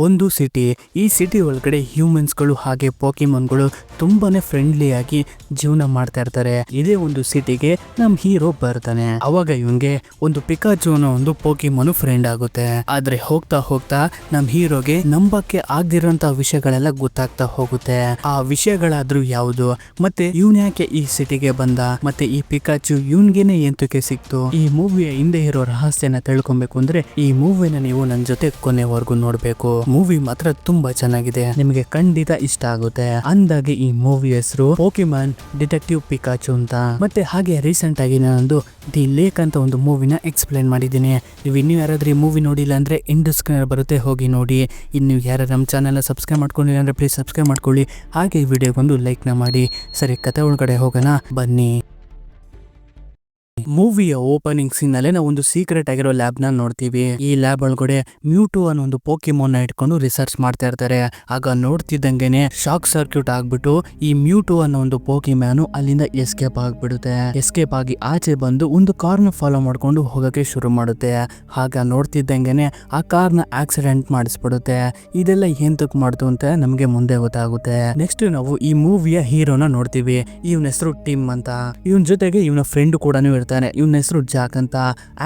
ಒಂದು ಸಿಟಿ. ಈ ಸಿಟಿ ಒಳಗಡೆ ಹ್ಯೂಮನ್ಸ್ಗಳು ಹಾಗೆ ಪೋಕಿಮಾನ್ಗಳು ತುಂಬಾನೇ ಫ್ರೆಂಡ್ಲಿ ಆಗಿ ಜೀವನ ಮಾಡ್ತಾ ಇರ್ತಾರೆ. ಇದೇ ಒಂದು ಸಿಟಿಗೆ ನಮ್ ಹೀರೋ ಬರ್ತಾನೆ. ಅವಾಗ ಇವನ್ಗೆ ಒಂದು ಪಿಕಾಚು ಅನ್ನೋ ಒಂದು ಪೋಕಿಮಾನ್ ಫ್ರೆಂಡ್ ಆಗುತ್ತೆ. ಆದ್ರೆ ಹೋಗ್ತಾ ಹೋಗ್ತಾ ನಮ್ ಹೀರೋಗೆ ನಂಬಕ್ಕೆ ಆಗದಿರೋಂತ ವಿಷಯಗಳೆಲ್ಲ ಗೊತ್ತಾಗ್ತಾ ಹೋಗುತ್ತೆ. ಆ ವಿಷಯಗಳಾದ್ರೂ ಯಾವುದು, ಮತ್ತೆ ಇವನ್ ಯಾಕೆ ಈ ಸಿಟಿಗೆ ಬಂದ, ಮತ್ತೆ ಈ ಪಿಕಾಚು ಇವನ್ಗೇನೆ ಎಂತಕ್ಕೆ ಸಿಕ್ತು, ಈ ಮೂವಿಯ ಹಿಂದೆ ಇರೋ ರಹಸ್ಯನ ತಿಳ್ಕೊಬೇಕು ಅಂದ್ರೆ ಈ ಮೂವಿನ ನೀವು ನನ್ನ ಜೊತೆ ಕೊನೆವರೆಗೂ ನೋಡ್ಬೇಕು. ಮೂವಿ ಮಾತ್ರ ತುಂಬಾ ಚೆನ್ನಾಗಿದೆ, ನಿಮಗೆ ಖಂಡಿತ ಇಷ್ಟ ಆಗುತ್ತೆ. ಅಂದಾಗೆ ಈ ಮೂವಿ ಹೆಸರು ಪೋಕಿಮಾನ್ ಡಿಟೆಕ್ಟಿವ್ ಪಿಕಾಚು ಅಂತ. ಮತ್ತೆ ಹಾಗೆ ರೀಸೆಂಟ್ ಆಗಿ ನಾನೊಂದು ದಿ ಲೇಕ್ ಅಂತ ಒಂದು ಮೂವಿನ ಎಕ್ಸ್ಪ್ಲೈನ್ ಮಾಡಿದ್ದೀನಿ. ನೀವು ಇನ್ನೂ ಯಾರಾದ್ರೂ ಈ ಮೂವಿ ನೋಡಿಲ್ಲ ಅಂದ್ರೆ ಇಂಡ್ ಸ್ಕ್ರೀನ್ ಬರುತ್ತೆ, ಹೋಗಿ ನೋಡಿ. ಇನ್ನು ಯಾರು ನಮ್ಮ ಚಾನೆಲ್ ಸಬ್ಸ್ಕ್ರೈಬ್ ಮಾಡ್ಕೊಂಡಿಲ್ಲ ಅಂದ್ರೆ ಪ್ಲೀಸ್ ಸಬ್ಸ್ಕ್ರೈಬ್ ಮಾಡ್ಕೊಳ್ಳಿ. ಹಾಗೆ ಈ ವಿಡಿಯೋಗೊಂದು ಲೈಕ್ ನ ಮಾಡಿ. ಸರಿ, ಕತೆ ಒಳಗಡೆ ಹೋಗೋಣ ಬನ್ನಿ. ಮೂವಿಯ ಓಪನಿಂಗ್ ಸೀನ್ ಅಲ್ಲೇ ನಾವು ಒಂದು ಸೀಕ್ರೆಟ್ ಆಗಿರೋ ಲ್ಯಾಬ್ ನ ನೋಡ್ತೀವಿ. ಈ ಲ್ಯಾಬ್ ಒಳಗಡೆ ಮ್ಯೂಟು ಅನ್ನೋ ಒಂದು ಪೋಕಿಮಾನ್ ನ ಇಟ್ಕೊಂಡು ರಿಸರ್ಚ್ ಮಾಡ್ತಾ ಇರ್ತಾರೆ. ಆಗ ನೋಡ್ತಿದ್ದಂಗೆನೆ ಶಾಕ್ ಸರ್ಕ್ಯೂಟ್ ಆಗ್ಬಿಟ್ಟು ಈ ಮ್ಯೂಟು ಅನ್ನೋ ಒಂದು ಪೋಕಿಮ್ಯಾನು ಅಲ್ಲಿಂದ ಎಸ್ಕೇಪ್ ಆಗ್ಬಿಡುತ್ತೆ. ಎಸ್ಕೇಪ್ ಆಗಿ ಆಚೆ ಬಂದು ಒಂದು ಕಾರ್ ನ ಫಾಲೋ ಮಾಡ್ಕೊಂಡು ಹೋಗಕ್ಕೆ ಶುರು ಮಾಡುತ್ತೆ. ಆಗ ನೋಡ್ತಿದ್ದಂಗೆನೆ ಆ ಕಾರ್ ನ ಆಕ್ಸಿಡೆಂಟ್ ಮಾಡಿಸ್ಬಿಡುತ್ತೆ. ಇದೆಲ್ಲ ಎಂತಕ್ ಮಾಡ್ತು ಅಂತ ನಮ್ಗೆ ಮುಂದೆ ಗೊತ್ತಾಗುತ್ತೆ. ನೆಕ್ಸ್ಟ್ ನಾವು ಈ ಮೂವಿಯ ಹೀರೋನ ನೋಡ್ತೀವಿ. ಇವನ ಹೆಸರು ಟಿಮ್ ಅಂತ. ಇವನ್ ಜೊತೆಗೆ ಇವನ ಫ್ರೆಂಡ್ ಕೂಡ ಇರ್ತಾನೆ. ಇವನ ಹೆಸರು ಜಾಕ್ ಅಂತ.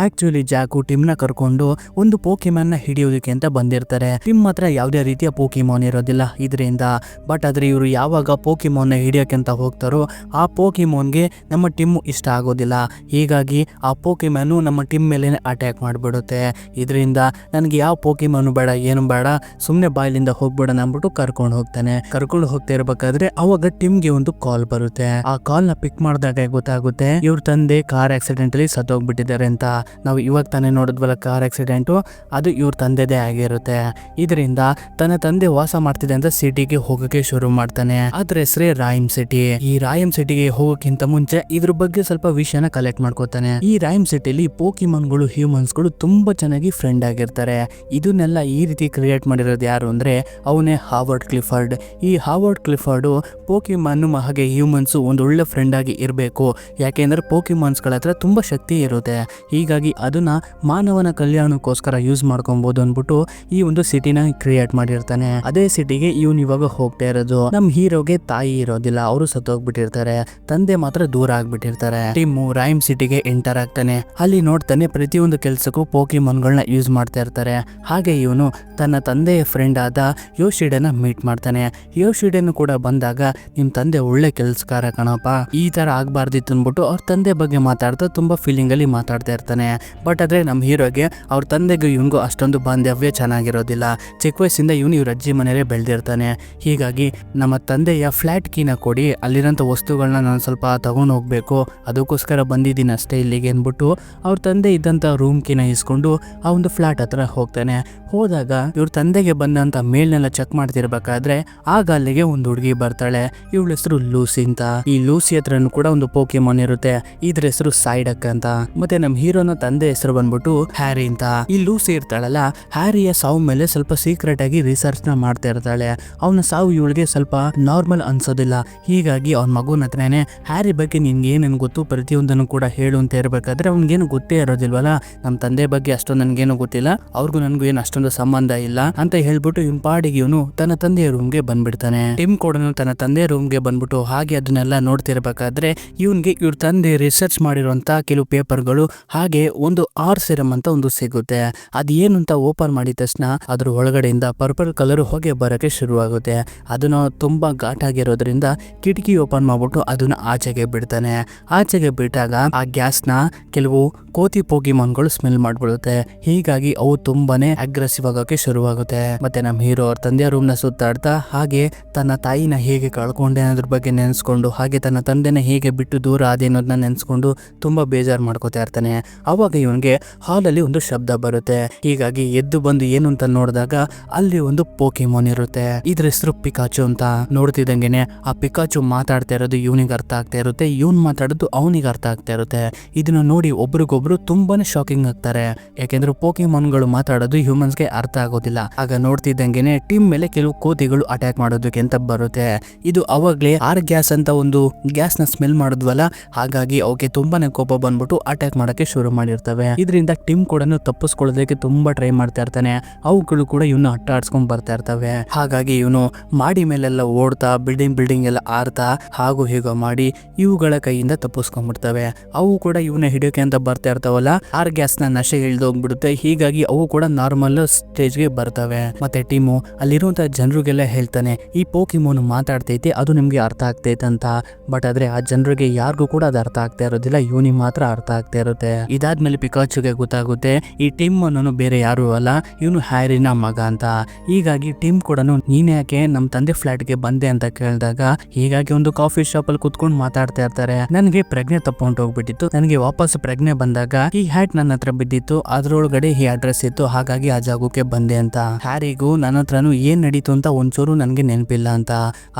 ಆಕ್ಚುಲಿ ಜಾಕು ಟಿಮ್ ನ ಕರ್ಕೊಂಡು ಒಂದು ಪೋಕಿಮಾನ್ ನ ಹಿಡಿಯೋದಕ್ಕೆ ಅಂತ ಬಂದಿರ್ತಾರೆ. ಟಿಮ್ ಮಾತ್ರ ಯಾವುದೇ ರೀತಿಯ ಪೋಕಿಮಾನ್ ಇರೋದಿಲ್ಲ ಇದರಿಂದ. ಬಟ್ ಆದ್ರೆ ಇವರು ಯಾವಾಗ ಪೋಕಿಮಾನ್ ನ ಹಿಡಿಯೋಕೆ ಅಂತ ಹೋಗ್ತಾರೋ ಆ ಪೋಕಿಮಾನ್ಗೆ ನಮ್ಮ ಟಿಮ್ ಇಷ್ಟ ಆಗೋದಿಲ್ಲ. ಹೀಗಾಗಿ ಆ ಪೋಕಿಮಾನು ನಮ್ಮ ಟಿಮ್ ಮೇಲೆ ಅಟ್ಯಾಕ್ ಮಾಡ್ಬಿಡುತ್ತೆ. ಇದರಿಂದ ನನಗೆ ಯಾವ ಪೋಕಿಮಾನು ಬೇಡ, ಏನು ಬೇಡ, ಸುಮ್ನೆ ಬಾಯಿಲಿಂದ ಹೋಗ್ಬೇಡ ಅಂದ್ಬಿಟ್ಟು ಕರ್ಕೊಂಡು ಹೋಗ್ತಾನೆ. ಕರ್ಕೊಂಡು ಹೋಗ್ತಾ ಇರ್ಬೇಕಾದ್ರೆ ಅವಾಗ ಟಿಮ್ಗೆ ಒಂದು ಕಾಲ್ ಬರುತ್ತೆ. ಆ ಕಾಲ್ ನ ಪಿಕ್ ಮಾಡಿದಾಗ ಗೊತ್ತಾಗುತ್ತೆ ಇವ್ರ ತಂದೆ ಕಾರ್ ಆಕ್ಸಿಡೆಂಟ್ ಅಲ್ಲಿ ಸತ್ತೋಗ್ಬಿಟ್ಟಿದ್ದಾರೆ ಅಂತ. ನಾವು ಇವಾಗ ತಾನೇ ನೋಡಿದ್ವಲ್ಲ ಕಾರ್ ಆಕ್ಸಿಡೆಂಟು, ಅದು ಇವ್ರ ತಂದೆದೇ ಆಗಿರುತ್ತೆ. ಇದರಿಂದ ತನ್ನ ತಂದೆ ವಾಸ ಮಾಡ್ತಿದೆ ಅಂತ ಸಿಟಿಗೆ ಹೋಗಕ್ಕೆ ಶುರು ಮಾಡ್ತಾನೆ. ಅದ್ರ ಹೆಸರೇ ರಾಯಮ್ ಸಿಟಿ. ಈ ರಾಯಮ್ ಸಿಟಿಗೆ ಹೋಗೋಕ್ಕಿಂತ ಮುಂಚೆ ಇದ್ರ ಬಗ್ಗೆ ಸ್ವಲ್ಪ ವಿಷಯನ ಕಲೆಕ್ಟ್ ಮಾಡ್ಕೋತಾನೆ. ಈ ರಾಯಮ್ ಸಿಟಿಲಿ ಪೋಕಿಮಾನ್ಗಳು ಹ್ಯೂಮನ್ಸ್ಗಳು ತುಂಬಾ ಚೆನ್ನಾಗಿ ಫ್ರೆಂಡ್ ಆಗಿರ್ತಾರೆ. ಇದನ್ನೆಲ್ಲ ಈ ರೀತಿ ಕ್ರಿಯೇಟ್ ಮಾಡಿರೋದು ಯಾರು ಅಂದ್ರೆ ಅವನೇ ಹಾವರ್ಡ್ ಕ್ಲಿಫರ್ಡ್. ಈ ಹಾವರ್ಡ್ ಕ್ಲಿಫರ್ಡ್ ಪೋಕಿಮಾನ್ ಹಾಗೆ ಹ್ಯೂಮನ್ಸ್ ಒಂದೊಳ್ಳೆ ಫ್ರೆಂಡ್ ಆಗಿ ಇರಬೇಕು. ಯಾಕೆಂದ್ರೆ ಪೋಕಿಮಾನ್ಸ್ ಗಳ ಹತ್ರ ತುಂಬಾ ಶಕ್ತಿ ಇರುತ್ತೆ. ಹೀಗಾಗಿ ಅದನ್ನ ಮಾನವನ ಕಲ್ಯಾಣಕ್ಕೋಸ್ಕರ ಯೂಸ್ ಮಾಡ್ಕೊಬಹುದು ಅಂದ್ಬಿಟ್ಟು ಈ ಒಂದು ಸಿಟಿನ ಕ್ರಿಯೇಟ್ ಮಾಡಿರ್ತಾನೆ. ಅದೇ ಸಿಟಿಗೆ ಇವನ್ ಇವಾಗ ಹೋಗ್ತಾ ಇರೋದು. ನಮ್ ಹೀರೋಗೆ ತಾಯಿ ಇರೋದಿಲ್ಲ, ಅವರು ಸತ್ತೋಗ್ಬಿಟ್ಟಿರ್ತಾರೆ. ತಂದೆ ಮಾತ್ರ ದೂರ ಆಗ್ಬಿಟ್ಟಿರ್ತಾರೆ. ಟಿಮ್ಮು ರಾಯಮ್ ಸಿಟಿಗೆ ಎಂಟರ್ ಆಗ್ತಾನೆ. ಅಲ್ಲಿ ನೋಡ್ತಾನೆ ಪ್ರತಿಯೊಂದು ಕೆಲ್ಸಕ್ಕೂ ಪೋಕಿಮಾನ್ಗಳನ್ನ ಯೂಸ್ ಮಾಡ್ತಾ ಇರ್ತಾರೆ. ಹಾಗೆ ಇವನು ತನ್ನ ತಂದೆಯ ಫ್ರೆಂಡ್ ಆದ ಯೋಶಿಡನ ಮೀಟ್ ಮಾಡ್ತಾನೆ. ಯೋಶಿಡನು ಕೂಡ ಬಂದಾಗ ನಿಮ್ ತಂದೆ ಒಳ್ಳೆ ಕೆಲ್ಸಕಾರ ಕಣಪ್ಪ, ಈ ತರ ಆಗ್ಬಾರ್ದಿತ್ತು ಅಂದ್ಬಿಟ್ಟು ಅವ್ರ ತಂದೆ ಬಗ್ಗೆ ಮಾತಾಡ್ತಾ ತುಂಬಾ ಫೀಲಿಂಗ್ ಅಲ್ಲಿ ಮಾತಾಡ್ತಾ ಇರ್ತಾನೆ. ಬಟ್ ಆದ್ರೆ ನಮ್ಮ ಹೀರೋಗೆ ಅವ್ರ ತಂದೆಗೂ ಇವನ್ಗೂ ಅಷ್ಟೊಂದು ಬಾಂಧವ್ಯ ಚೆನ್ನಾಗಿರೋದಿಲ್ಲ. ಚಿಕ್ಕ ವಯಸ್ಸಿಂದ ಇವನು ಇವ್ರ ಅಜ್ಜಿ ಮನೆಯಲ್ಲೇ ಬೆಳೆದಿರ್ತಾನೆ. ಹೀಗಾಗಿ ನಮ್ಮ ತಂದೆಯ ಫ್ಲಾಟ್ ಕೀನ ಕೊಡಿ, ಅಲ್ಲಿರೋಂಥ ವಸ್ತುಗಳನ್ನ ನಾನು ಸ್ವಲ್ಪ ತಗೊಂಡು ಹೋಗ್ಬೇಕು, ಅದಕ್ಕೋಸ್ಕರ ಬಂದಿದ್ದೀನಿ ಅಷ್ಟೇ ಇಲ್ಲಿಗೆ ಅಂದ್ಬಿಟ್ಟು ಅವ್ರ ತಂದೆ ಇದ್ದಂಥ ರೂಮ್ ಕೀನ ಇಸ್ಕೊಂಡು ಆ ಒಂದು ಫ್ಲಾಟ್ ಹತ್ರ ಹೋಗ್ತಾನೆ. ಹೋದಾಗ ಇವ್ರ ತಂದೆಗೆ ಬಂದಂತ ಮೇಲ್ನೆಲ್ಲ ಚೆಕ್ ಮಾಡ್ತಿರ್ಬೇಕಾದ್ರೆ ಆಗ ಅಲ್ಲಿಗೆ ಒಂದು ಹುಡುಗಿ ಬರ್ತಾಳೆ. ಇವಳ ಹೆಸರು ಲೂಸಿ ಅಂತ. ಈ ಲೂಸಿ ಹತ್ರನು ಕೂಡ ಒಂದು ಪೋಕಿಮಾನ್ ಇರುತ್ತೆ. ಇದ್ರ ಹೆಸರು ಸೈಡಕ್ ಅಂತ. ಮತ್ತೆ ನಮ್ ಹೀರೋನ ತಂದೆ ಹೆಸರು ಬಂದ್ಬಿಟ್ಟು ಹ್ಯಾರಿ ಅಂತ. ಈ ಲೂಸಿ ಇರ್ತಾಳಲ್ಲ, ಹ್ಯಾರಿಯ ಸಾವು ಮೇಲೆ ಸ್ವಲ್ಪ ಸೀಕ್ರೆಟ್ ಆಗಿ ರಿಸರ್ಚ್ ನ ಮಾಡ್ತಾ ಇರ್ತಾಳೆ. ಅವನ ಸಾವು ಇವಳಿಗೆ ಸ್ವಲ್ಪ ನಾರ್ಮಲ್ ಅನ್ಸೋದಿಲ್ಲ. ಹೀಗಾಗಿ ಅವ್ನ ಮಗುನ ಹತ್ರನೇ ಹ್ಯಾರಿ ಬಗ್ಗೆ ನಿನ್ಗೆ ಏನೇನು ಗೊತ್ತು ಪ್ರತಿಯೊಂದನ್ನು ಕೂಡ ಹೇಳು ಅಂತ ಇರ್ಬೇಕಾದ್ರೆ ಅವ್ನಿಗೇನು ಗೊತ್ತೇ ಇರೋದಿಲ್ವಲ್ಲ. ನಮ್ ತಂದೆ ಬಗ್ಗೆ ಅಷ್ಟೊಂದು ನನ್ಗೇನು ಗೊತ್ತಿಲ್ಲ, ಅವ್ರಿಗೂ ನನ್ಗೂ ಏನು ಅಷ್ಟೊಂದು ಸಂಬಂಧ ಇಲ್ಲ ಅಂತ ಹೇಳ್ಬಿಟ್ಟು ಇವನ್ ಪಾಡಿಗೆ ಇವನು ತನ್ನ ತಂದೆಯ ರೂಮ್ಗೆ ಬಂದ್ಬಿಡ್ತಾನೆ. ಟಿಮ್ ಕೂಡ ತನ್ನ ತಂದೆಯ ರೂಮ್ಗೆ ಬಂದ್ಬಿಟ್ಟು ಹಾಗೆ ಅದನ್ನೆಲ್ಲ ನೋಡ್ತಿರ್ಬೇಕಾದ್ರೆ ಇವನ್ಗೆ ಇವ್ರ ತಂದೆ ರಿಸರ್ಚ್ ಮಾಡಿರುವಂತ ಕೆಲವು ಪೇಪರ್ಗಳು ಹಾಗೆ ಒಂದು ಆರ್ ಸಿರಮ್ ಅಂತ ಒಂದು ಸಿಗುತ್ತೆ. ಅದೇನು ಅಂತ ಓಪನ್ ಮಾಡಿದ ತಕ್ಷಣ ಅದ್ರ ಒಳಗಡೆಯಿಂದ ಪರ್ಪಲ್ ಕಲರ್ ಹೊಗೆ ಬರಕ್ಕೆ ಶುರುವಾಗುತ್ತೆ. ಅದನ್ನ ತುಂಬಾ ಘಾಟ್ ಆಗಿರೋದ್ರಿಂದ ಕಿಟಕಿ ಓಪನ್ ಮಾಡ್ಬಿಟ್ಟು ಅದನ್ನ ಆಚೆಗೆ ಬಿಡ್ತಾನೆ. ಆಚೆಗೆ ಬಿಟ್ಟಾಗ ಆ ಗ್ಯಾಸ್ ನ ಕೆಲವು ಕೋತಿ ಪೋಕಿಮಾನ್ಗಳು ಸ್ಮೆಲ್ ಮಾಡ್ಬಿಡುತ್ತೆ. ಹೀಗಾಗಿ ಅವು ತುಂಬಾನೇ ಅಗ್ರೆಸಿವ್ ಆಗೋಕೆ ಶುರುವಾಗುತ್ತೆ. ಮತ್ತೆ ನಮ್ಮ ಹೀರೋ ಅವ್ರ ತಂದೆಯ ರೂಮ್ ನ ಸುತ್ತಾಡ್ತಾ ಹಾಗೆ ತನ್ನ ತಾಯಿನ ಹೇಗೆ ಕಳ್ಕೊಂಡೆ ಅನ್ನೋದ್ರ ಬಗ್ಗೆ ನೆನ್ಸ್ಕೊಂಡು ಹಾಗೆ ತನ್ನ ತಂದೆನ ಹೇಗೆ ಬಿಟ್ಟು ದೂರ ಆದೆ ಅನ್ನೋದನ್ನ ನೆನ್ಸ್ಕೊಂಡು ತುಂಬಾ ಬೇಜಾರು ಮಾಡ್ಕೋತಾ ಇರ್ತಾನೆ. ಅವಾಗ ಇವನ್ಗೆ ಹಾಲಲ್ಲಿ ಒಂದು ಶಬ್ದ ಬರುತ್ತೆ. ಹೀಗಾಗಿ ಎದ್ದು ಬಂದು ಏನು ಅಂತ ನೋಡಿದಾಗ ಅಲ್ಲಿ ಒಂದು ಪೋಕಿಮಾನ್ ಇರುತ್ತೆ. ಇದ್ರ ಹೆಸರು ಪಿಕಾಚು ಅಂತ. ನೋಡ್ತಿದ್ದಂಗೆನೆ ಆ ಪಿಕಾಚು ಮಾತಾಡ್ತಾ ಇರೋದು ಇವನಿಗೆ ಅರ್ಥ ಆಗ್ತಾ ಇರುತ್ತೆ, ಇವನ್ ಮಾತಾಡೋದು ಅವನಿಗೆ ಅರ್ಥ ಆಗ್ತಾ ಇರುತ್ತೆ. ಇದನ್ನ ನೋಡಿ ಒಬ್ರಿಗೊಬ್ರು ತುಂಬಾನೇ ಶಾಕಿಂಗ್ ಆಗ್ತಾರೆ. ಯಾಕೆಂದ್ರೆ ಪೋಕಿಮಾನ್ಗಳು ಮಾತಾಡೋದು ಹ್ಯೂಮನ್ಸ್ಗೆ ಅರ್ಥ ಆಗೋದಿಲ್ಲ. ಆಗ ನೋಡ್ತಿದ್ದಂಗೆನೆ ಟೀಮ್ ಮೇಲೆ ಕೆಲವು ಕೋತಿಗಳು ಅಟ್ಯಾಕ್ ಮಾಡೋದಕ್ಕೆ ಅಂತ ಬರುತ್ತೆ. ಇದು ಅವಾಗ್ಲೇ ಆರ್ ಗ್ಯಾಸ್ ಅಂತ ಒಂದು ಗ್ಯಾಸ್ ನ ಸ್ಮೆಲ್ ಮಾಡಿದ್ವಲ್ಲ, ಹಾಗಾಗಿ ಅವಕ್ಕೆ ತುಂಬಾ ತುಂಬಾನೇ ಕೋಪ ಬಂದ್ಬಿಟ್ಟು ಅಟ್ಯಾಕ್ ಮಾಡಕ್ಕೆ ಶುರು ಮಾಡಿರ್ತವೆ. ಇದರಿಂದ ಟಿಮ್ ಕೂಡ ತಪ್ಪಿಸ್ಕೊಳ್ಳೋದಕ್ಕೆ ತುಂಬಾ ಟ್ರೈ ಮಾಡ್ತಾ ಇರ್ತಾನೆ. ಅವುಗಳು ಕೂಡ ಇವನು ಅಟ್ಟ ಆಡ್ಸ್ಕೊಂಡ್ ಬರ್ತಾ ಇರ್ತವೆ. ಹಾಗಾಗಿ ಇವನು ಮಾಡಿ ಮೇಲೆಲ್ಲ ಓಡ್ತಾ ಬಿಲ್ಡಿಂಗ್ ಎಲ್ಲ ಆರ್ತಾ ಹಾಗೂ ಹೀಗೋ ಮಾಡಿ ಇವುಗಳ ಕೈಯಿಂದ ತಪ್ಪಿಸ್ಕೊಂಡ್ಬಿಡ್ತವೆ. ಅವು ಕೂಡ ಇವನ ಹಿಡಿಯೋಕೆ ಅಂತ ಬರ್ತಾ ಇರ್ತಾವಲ್ಲ, ಆರ್ ಗ್ಯಾಸ್ ನ ನಶೆ ಇಳ್ದೋಗ್ಬಿಡುತ್ತೆ. ಹೀಗಾಗಿ ಅವು ಕೂಡ ನಾರ್ಮಲ್ ಸ್ಟೇಜ್ಗೆ ಬರ್ತವೆ. ಮತ್ತೆ ಟೀಮು ಅಲ್ಲಿರುವಂತಹ ಜನರಿಗೆಲ್ಲ ಹೇಳ್ತಾನೆ, ಈ ಪೋಕಿಮೋನ್ ಮಾತಾಡ್ತೈತೆ, ಅದು ನಿಮ್ಗೆ ಅರ್ಥ ಆಗ್ತೈತೆ ಅಂತ. ಬಟ್ ಆದ್ರೆ ಆ ಜನರಿಗೆ ಯಾರಿಗೂ ಕೂಡ ಅದು ಅರ್ಥ ಆಗ್ತಾ ಇರೋದಿಲ್ಲ, ಇವನಿಗೆ ಮಾತ್ರ ಅರ್ಥ ಆಗ್ತಾ ಇರುತ್ತೆ. ಇದಾದ್ಮೇಲೆ ಪಿಕಾಚುಗೆ ಗೊತ್ತಾಗುತ್ತೆ ಈ ಟಿಮ್ ಅನ್ನೋನು ಬೇರೆ ಯಾರು ಅಲ್ಲ, ಇವನು ಹ್ಯಾರಿನ ಮಗ ಅಂತ. ಹೀಗಾಗಿ ಟಿಮ್ ಕೂಡ ನೀನ್ ಯಾಕೆ ನಮ್ ತಂದೆ ಫ್ಲಾಟ್ಗೆ ಬಂದೆ ಅಂತ ಕೇಳಿದಾಗ, ಹೀಗಾಗಿ ಒಂದು ಕಾಫಿ ಶಾಪ್ ಅಲ್ಲಿ ಕುತ್ಕೊಂಡು ಮಾತಾಡ್ತಾ ಇರ್ತಾರೆ. ನನಗೆ ಪ್ರಜ್ಞೆ ತಪ್ಪಿಕೊಂಡು ಹೋಗ್ಬಿಟ್ಟಿತ್ತು, ನನಗೆ ವಾಪಸ್ ಪ್ರಜ್ಞೆ ಬಂದಾಗ ಈ ಹ್ಯಾಟ್ ನನ್ನ ಹತ್ರ ಬಿದ್ದಿತ್ತು, ಅದ್ರೊಳಗಡೆ ಈ ಅಡ್ರೆಸ್ ಇತ್ತು, ಹಾಗಾಗಿ ಆ ಜಾಗಕ್ಕೆ ಬಂದೆ ಅಂತ. ಹ್ಯಾರಿಗೂ ನನ್ನ ಹತ್ರನು ಏನ್ ನಡೀತು ಅಂತ ಒಂಚೂರು ನನ್ಗೆ ನೆನಪಿಲ್ಲ ಅಂತ.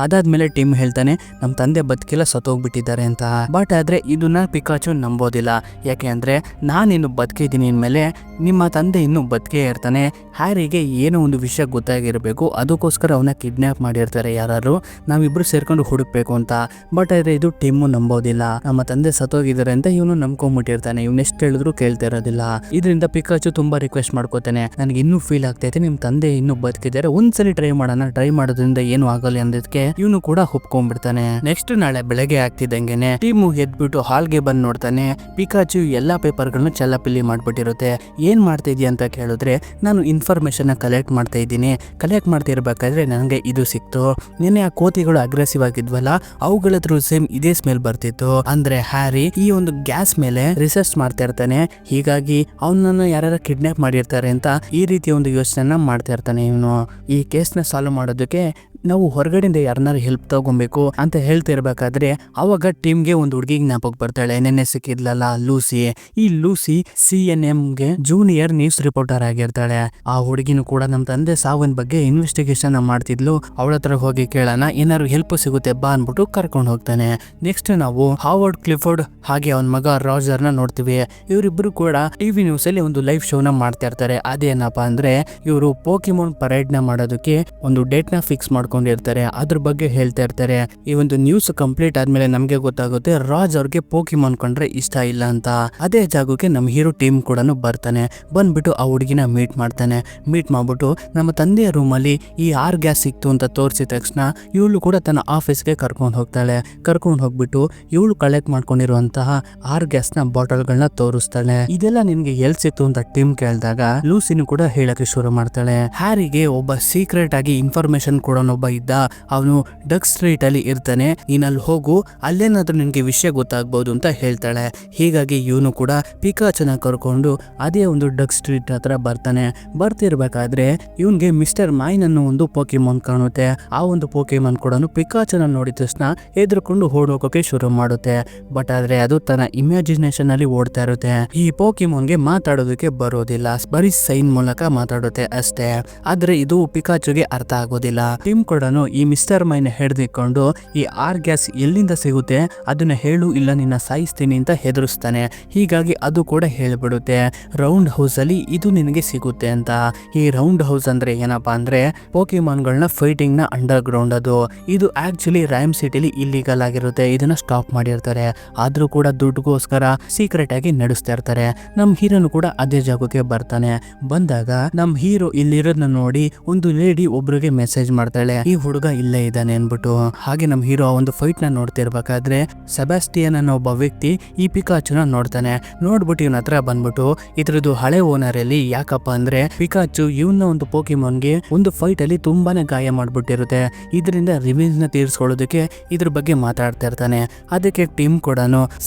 ಅದಾದ್ಮೇಲೆ ಟಿಮ್ ಹೇಳ್ತಾನೆ, ನಮ್ ತಂದೆ ಬದುಕಿಲ್ಲ, ಸತ್ತೋಗ್ಬಿಟ್ಟಿದ್ದಾರೆ ಅಂತ. ಬಟ್ ಆದ್ರೆ ಇದನ್ನ ಪಿಕಾಚು ನಂಬೋದಿಲ್ಲ. ಯಾಕೆ ಅಂದ್ರೆ ನಾನಿನ್ನು ಬದುಕಿದ್ದೀನಿ ಅಂದ್ಮೇಲೆ ನಿಮ್ಮ ತಂದೆ ಇನ್ನು ಬದುಕೇ ಇರ್ತಾನೆ. ಹ್ಯಾರಿಗೆ ಏನೋ ಒಂದು ವಿಷಯ ಗೊತ್ತಾಗಿರ್ಬೇಕು, ಅದಕ್ಕೋಸ್ಕರ ಅವನ ಕಿಡ್ನಾಪ್ ಮಾಡಿರ್ತಾರೆ ಯಾರು, ನಾವಿಬ್ರು ಸೇರ್ಕೊಂಡು ಹುಡುಕ್ಬೇಕು ಅಂತ. ಬಟ್ ಆದ್ರೆ ಇದು ಟಿಮ್ಮು ನಂಬೋದಿಲ್ಲ. ನಮ್ಮ ತಂದೆ ಸತ್ತೋಗಿದ್ದಾರೆ ಅಂತ ಇವನು ನಂಬ್ಕೊಂಡ್ಬಿಟ್ಟಿರ್ತಾನೆ. ಇವ್ನು ಎಷ್ಟು ಹೇಳಿದ್ರು ಕೇಳ್ತಾ ಇರೋದಿಲ್ಲ. ಇದರಿಂದ ಪಿಕಾಚು ತುಂಬಾ ರಿಕ್ವೆಸ್ಟ್ ಮಾಡ್ಕೋತಾನೆ, ನನಗೆ ಇನ್ನೂ ಫೀಲ್ ಆಗ್ತೈತೆ ನಿಮ್ ತಂದೆ ಇನ್ನೂ ಬದುಕಿದ್ದಾರೆ, ಒಂದ್ಸಲಿ ಟ್ರೈ ಮಾಡೋಣ, ಟ್ರೈ ಮಾಡೋದ್ರಿಂದ ಏನು ಆಗಲ್ಲ ಅಂದಕ್ಕೆ ಇವನು ಕೂಡ ಒಪ್ಕೊಂಡ್ಬಿಡ್ತಾನೆ. ನೆಕ್ಸ್ಟ್ ನಾಳೆ ಬೆಳಗ್ಗೆ ಆಗ್ತಿದ್ದಂಗೆನೆ ಟೀಮು ಎದ್ಬಿಟ್ಟು ಹಾಲ್ಗೆ ಬಂದು ನೋಡ್ತಾನೆ. ಪಿಕಾಚು ಎಲ್ಲಾ ಪೇಪರ್ಗಳನ್ನ ಚೆಲ್ಲಪಿಲ್ಲಿ ಮಾಡ್ಬಿಟ್ಟಿರುತ್ತೆ. ಏನ್ ಮಾಡ್ತಾ ಇದೀಯ ಅಂತ ಕೇಳಿದ್ರೆ, ನಾನು ಇನ್ಫಾರ್ಮೇಶನ್ ಕಲೆಕ್ಟ್ ಮಾಡ್ತಾ ಇದ್ದೀನಿ. ಕಲೆಕ್ಟ್ ಮಾಡ್ತಾ ಇರ್ಬೇಕಾದ್ರೆ ನನಗೆ ಇದು ಸಿಕ್ತು. ನಿನ್ನೆ ಆ ಕೋತಿಗಳು ಅಗ್ರೆಸಿವ್ ಆಗಿದ್ವಲ್ಲ, ಅವುಗಳ ಹತ್ರ ಸೇಮ್ ಇದೇ ಸ್ಮೆಲ್ ಬರ್ತಿತ್ತು. ಅಂದ್ರೆ ಹ್ಯಾರಿ ಈ ಒಂದು ಗ್ಯಾಸ್ ಮೇಲೆ ರಿಸರ್ಚ್ ಮಾಡ್ತಾ ಇರ್ತಾನೆ. ಹೀಗಾಗಿ ಅವನನ್ನು ಯಾರು ಕಿಡ್ನಾಪ್ ಮಾಡಿರ್ತಾರೆ ಅಂತ ಈ ರೀತಿಯ ಒಂದು ಯೋಚನೆ ಮಾಡ್ತಾ ಇರ್ತಾನೆ ಇವನು. ಈ ಕೇಸ್ನ ಸಾಲ್ವ್ ಮಾಡೋದಕ್ಕೆ ನಾವು ಹೊರಗಡೆಯಿಂದ ಯಾರನ್ನಾರು ಹೆಲ್ಪ್ ತಗೊಬೇಕು ಅಂತ ಹೇಳ್ತಾ ಇರ್ಬೇಕಾದ್ರೆ ಅವಾಗ ಟೀಮ್ಗೆ ಒಂದು ಹುಡುಗಿ ಜ್ಞಾಪಕ ಬರ್ತಾಳೆ. ನೆನ್ನೆ ಸಿಕ್ಕಿದ್ಲಲ್ಲ ಲೂಸಿ. ಈ ಲೂಸಿ CNN ಗೆ ಜೂನಿಯರ್ ನ್ಯೂಸ್ ರಿಪೋರ್ಟರ್ ಆಗಿರ್ತಾಳೆ. ಆ ಹುಡುಗಿನೂ ಕೂಡ ನಮ್ಮ ತಂದೆ ಸಾವಿನ ಬಗ್ಗೆ ಇನ್ವೆಸ್ಟಿಗೇಷನ್ ಮಾಡ್ತಿದ್ಲು. ಅವಳ ಹತ್ರ ಹೋಗಿ ಕೇಳೋಣ, ಏನಾದ್ರು ಹೆಲ್ಪ್ ಸಿಗುತ್ತೆ ಬಾ ಅನ್ಬಿಟ್ಟು ಕರ್ಕೊಂಡು ಹೋಗ್ತಾನೆ. ನೆಕ್ಸ್ಟ್ ನಾವು ಹಾವರ್ಡ್ ಕ್ಲಿಫೋರ್ಡ್ ಹಾಗೆ ಅವನ ಮಗ ರಾಜರ್ ನ ನೋಡ್ತೀವಿ. ಇವರಿಬ್ರು ಕೂಡ ಟಿವಿ ನ್ಯೂಸ್ ಅಲ್ಲಿ ಒಂದು ಲೈವ್ ಶೋನ ಮಾಡ್ತಾ ಇರ್ತಾರೆ. ಅದೇನಪ್ಪಾ ಅಂದ್ರೆ ಇವರು ಪೋಕಿಮೋನ್ ಪರೇಡ್ ನ ಮಾಡೋದಕ್ಕೆ ಒಂದು ಡೇಟ್ ನ ಫಿಕ್ಸ್ ಮಾಡ್ಕೊಂಡಿರ್ತಾರೆ. ಅದ್ರ ಬಗ್ಗೆ ಹೇಳ್ತಾ ಇರ್ತಾರೆ. ಈ ಒಂದು ನ್ಯೂಸ್ ಕಂಪ್ಲೀಟ್ ಆದ್ಮೇಲೆ ನಮ್ಗೆ ಗೊತ್ತಾಗುತ್ತೆ ರಾಜ್ ಅವ್ರಿಗೆ ಪೋಕಿಮೋನ್ ಕಂಡ್ರೆ ಇಷ್ಟ ಇಲ್ಲ ಅಂತ. ಅದೇ ಜಾಗಕ್ಕೆ ನಮ್ಮ ಹೀರೋ ಟೀಮ್ ಕೂಡ ಬರ್ತಾನೆ. ಬಂದ್ಬಿಟ್ಟು ಆ ಹುಡುಗಿನ ಮೀಟ್ ಮಾಡ್ತಾನೆ. ಮೀಟ್ ಮಾಡ್ಬಿಟ್ಟು ನಮ್ಮ ತಂದೆಯ ರೂಮಲ್ಲಿ ಈ ಆರ್ ಗ್ಯಾಸ್ ಸಿಕ್ತು ಅಂತ ತೋರಿಸಿದ ತಕ್ಷಣ ಇವಳು ಕೂಡ ತನ್ನ ಆಫೀಸ್ಗೆ ಕರ್ಕೊಂಡು ಹೋಗ್ತಾಳೆ. ಕರ್ಕೊಂಡು ಹೋಗ್ಬಿಟ್ಟು ಇವಳು ಕಲೆಕ್ಟ್ ಮಾಡ್ಕೊಂಡಿರುವಂತಹ ಆರ್ ಗ್ಯಾಸ್ ನ ಬಾಟಲ್ಗಳನ್ನ ತೋರಿಸ್ತಾಳೆ. ಇದೆಲ್ಲ ನಿನ್ಗೆ ಎಲ್ ಸಿಕ್ತು ಅಂತ ಟೀಮ್ ಕೇಳಿದಾಗ ಲೂಸಿನೂ ಕೂಡ ಹೇಳಕ್ಕೆ ಶುರು ಮಾಡ್ತಾಳೆ. ಹ್ಯಾರಿಗೆ ಒಬ್ಬ ಸೀಕ್ರೆಟ್ ಆಗಿ ಇನ್ಫಾರ್ಮೇಶನ್ ಕೊಡೋನೊಬ್ಬ ಇದ್ದ, ಅವನು ಡಕ್ ಸ್ಟ್ರೀಟ್ ಅಲ್ಲಿ ಇರ್ತಾನೆ, ನೀನ್ ಅಲ್ಲಿ ಹೋಗು, ಅಲ್ಲೇನಾದ್ರೂ ನಿನ್ಗೆ ವಿಷಯ ಗೊತ್ತಾಗ್ಬಹುದು ಅಂತ ಹೇಳ್ತಾಳೆ. ಹೀಗಾಗಿ ಇವನು ಕೂಡ ಪಿಕಾಚುನ ಕರ್ಕೊಂಡು ಅದೇ ಒಂದು ಡಕ್ ಸ್ಟ್ರೀಟ್ ಹತ್ರ ಬರ್ತಾನೆ. ಬರ್ತಿರ್ಬೇಕಾದ್ರೆ ಇವನ್ಗೆ ಮಿಸ್ಟರ್ ಮೈನ್ ಅನ್ನೋ ಒಂದು ಪೋಕಿಮೋನ್ ಕಾಣುತ್ತೆ. ಆ ಒಂದು ಪೋಕಿಮೋನ್ ಕೂಡ ಪಿಕಾಚುನ ನೋಡಿದ ತಕ್ಷಣ ಎದ್ರುಕೊಂಡು ಓಡೋಕೋಕೆ ಶುರು ಮಾಡುತ್ತೆ. ಬಟ್ ಆದ್ರೆ ಅದು ತನ್ನ ಇಮ್ಯಾಜಿನೇಷನ್ ಅಲ್ಲಿ ಓಡ್ತಾ ಇರುತ್ತೆ. ಈ ಪೋಕಿಮೋನ್ಗೆ ಮಾತಾಡೋದಕ್ಕೆ ಬರೋದಿಲ್ಲ, ಬರೀ ಸೈನ್ ಮೂಲಕ ಮಾತಾಡುತ್ತೆ ಅಷ್ಟೇ. ಆದ್ರೆ ಇದು ಪಿಕಾಚುಗೆ ಅರ್ಥ ಆಗೋದಿಲ್ಲ. ಟಿಮ್ ಕೂಡ ಈ ಮಿಸ್ಟರ್ ಮೈನ್ ಹಿಡ್ದಿಕೊಂಡು ಈ ಆರ್ ಗ್ಯಾಸ್ ಎಲ್ಲಿಂದ ಸಿಗುತ್ತೆ ಅದನ್ನ ಹೇಳು, ಇಲ್ಲ ನಿನ್ನ ಸಾಯಿಸ್ತೀನಿ ಅಂತ ಹೆದರಿಸ್ತಾನೆ. ಹೀಗಾಗಿ ಅದು ಕೂಡ ಹೇಳ್ಬಿಡುತ್ತೆ, ರೌಂಡ್ ಹೌಸ್ ಅಲ್ಲಿ ಇದು ನಿನಗೆ ಸಿಗುತ್ತೆ ಅಂತ. ಈ ರೌಂಡ್ ಹೌಸ್ ಅಂದ್ರೆ ಏನಪ್ಪಾ ಅಂದ್ರೆ ಪೋಕಿಮಾನ್ಗಳನ್ನ ಫೈಟಿಂಗ್ ನ ಅಂಡರ್ ಗ್ರೌಂಡ್ ಅದು. ಇದು ಆಕ್ಚುಲಿ ರೈಮ್ ಸಿಟಿಲಿ ಇಲ್ಲಿಗಲ್ ಆಗಿರುತ್ತೆ. ಇದನ್ನ ಸ್ಟಾಪ್ ಮಾಡಿರ್ತಾರೆ. ಆದ್ರೂ ಕೂಡ ದುಡ್ಡುಗೋಸ್ಕರ ಸೀಕ್ರೆಟ್ ಆಗಿ ನಡೆಸ್ತಾ ಇರ್ತಾರೆ. ನಮ್ ಹೀರೋನು ಕೂಡ ಅದೇ ಜಾಗಕ್ಕೆ ಬರ್ತಾನೆ. ಬಂದಾಗ ನಮ್ ಹೀರೋ ಇಲ್ಲಿರೋದನ್ನ ನೋಡಿ ಒಂದು ಲೇಡಿ ಒಬ್ರಿಗೆ ಮೆಸೇಜ್ ಮಾಡ್ತಾಳೆ, ಈ ಹುಡುಗ ಇಲ್ಲೇ ಇದ್ದಾನೆ ಅನ್ಬಿಟ್ಟು. ಹಾಗೆ ನಮ್ ಹೀರೋ ಒಂದು ಫೈಟ್ ನ ನೋಡ್ತಿರ್ಬೇಕಾದ್ರೆ ಸೆಬಾಸ್ಟಿಯನ್ ಅನ್ನೋ ಒಬ್ಬ ವ್ಯಕ್ತಿ ಈ ಪಿಕಾಚುನ ನೋಡ್ತಾನೆ. ನೋಡ್ಬಿಟ್ಟು ಇವನ ಹತ್ರ ಬಂದ್ಬಿಟ್ಟು ಇದ್ರದ್ದು ಹಳೆ ಓನರ್ ಅಲ್ಲಿ ಯಾಕಪ್ಪ ಅಂದ್ರೆ ಪಿಕಾಚು ಇವನ ಒಂದು ಪೋಕಿಮೋನ್ಗೆ ಒಂದು ಫೈಟ್ ಅಲ್ಲಿ ತುಂಬಾನೇ ಗಾಯ ಮಾಡ್ಬಿಟ್ಟಿರುತ್ತೆ. ಇದರಿಂದ ರಿವೆಂಜ್ ನ ತೀರ್ಸ್ಕೊಳ್ಳೋದಕ್ಕೆ ಇದ್ರ ಬಗ್ಗೆ ಮಾತಾಡ್ತಾ ಇರ್ತಾನೆ. ಅದಕ್ಕೆ ಟಿಮ್ ಕೂಡ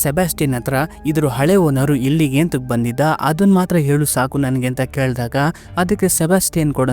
ಸೆಬಾಸ್ಟಿಯನ್ ಹತ್ರ ಇದ್ರ ಹಳೆ ಓನರು ಇಲ್ಲಿಗೆ ಅಂತ ಬಂದಿದ್ದ, ಅದನ್ನ ಮಾತ್ರ ಹೇಳು ಸಾಕು ನನ್ಗೆ ಅಂತ ಕೇಳಿದಾಗ ಅದಕ್ಕೆ ಸೆಬಾಸ್ಟಿಯನ್ ಕೂಡ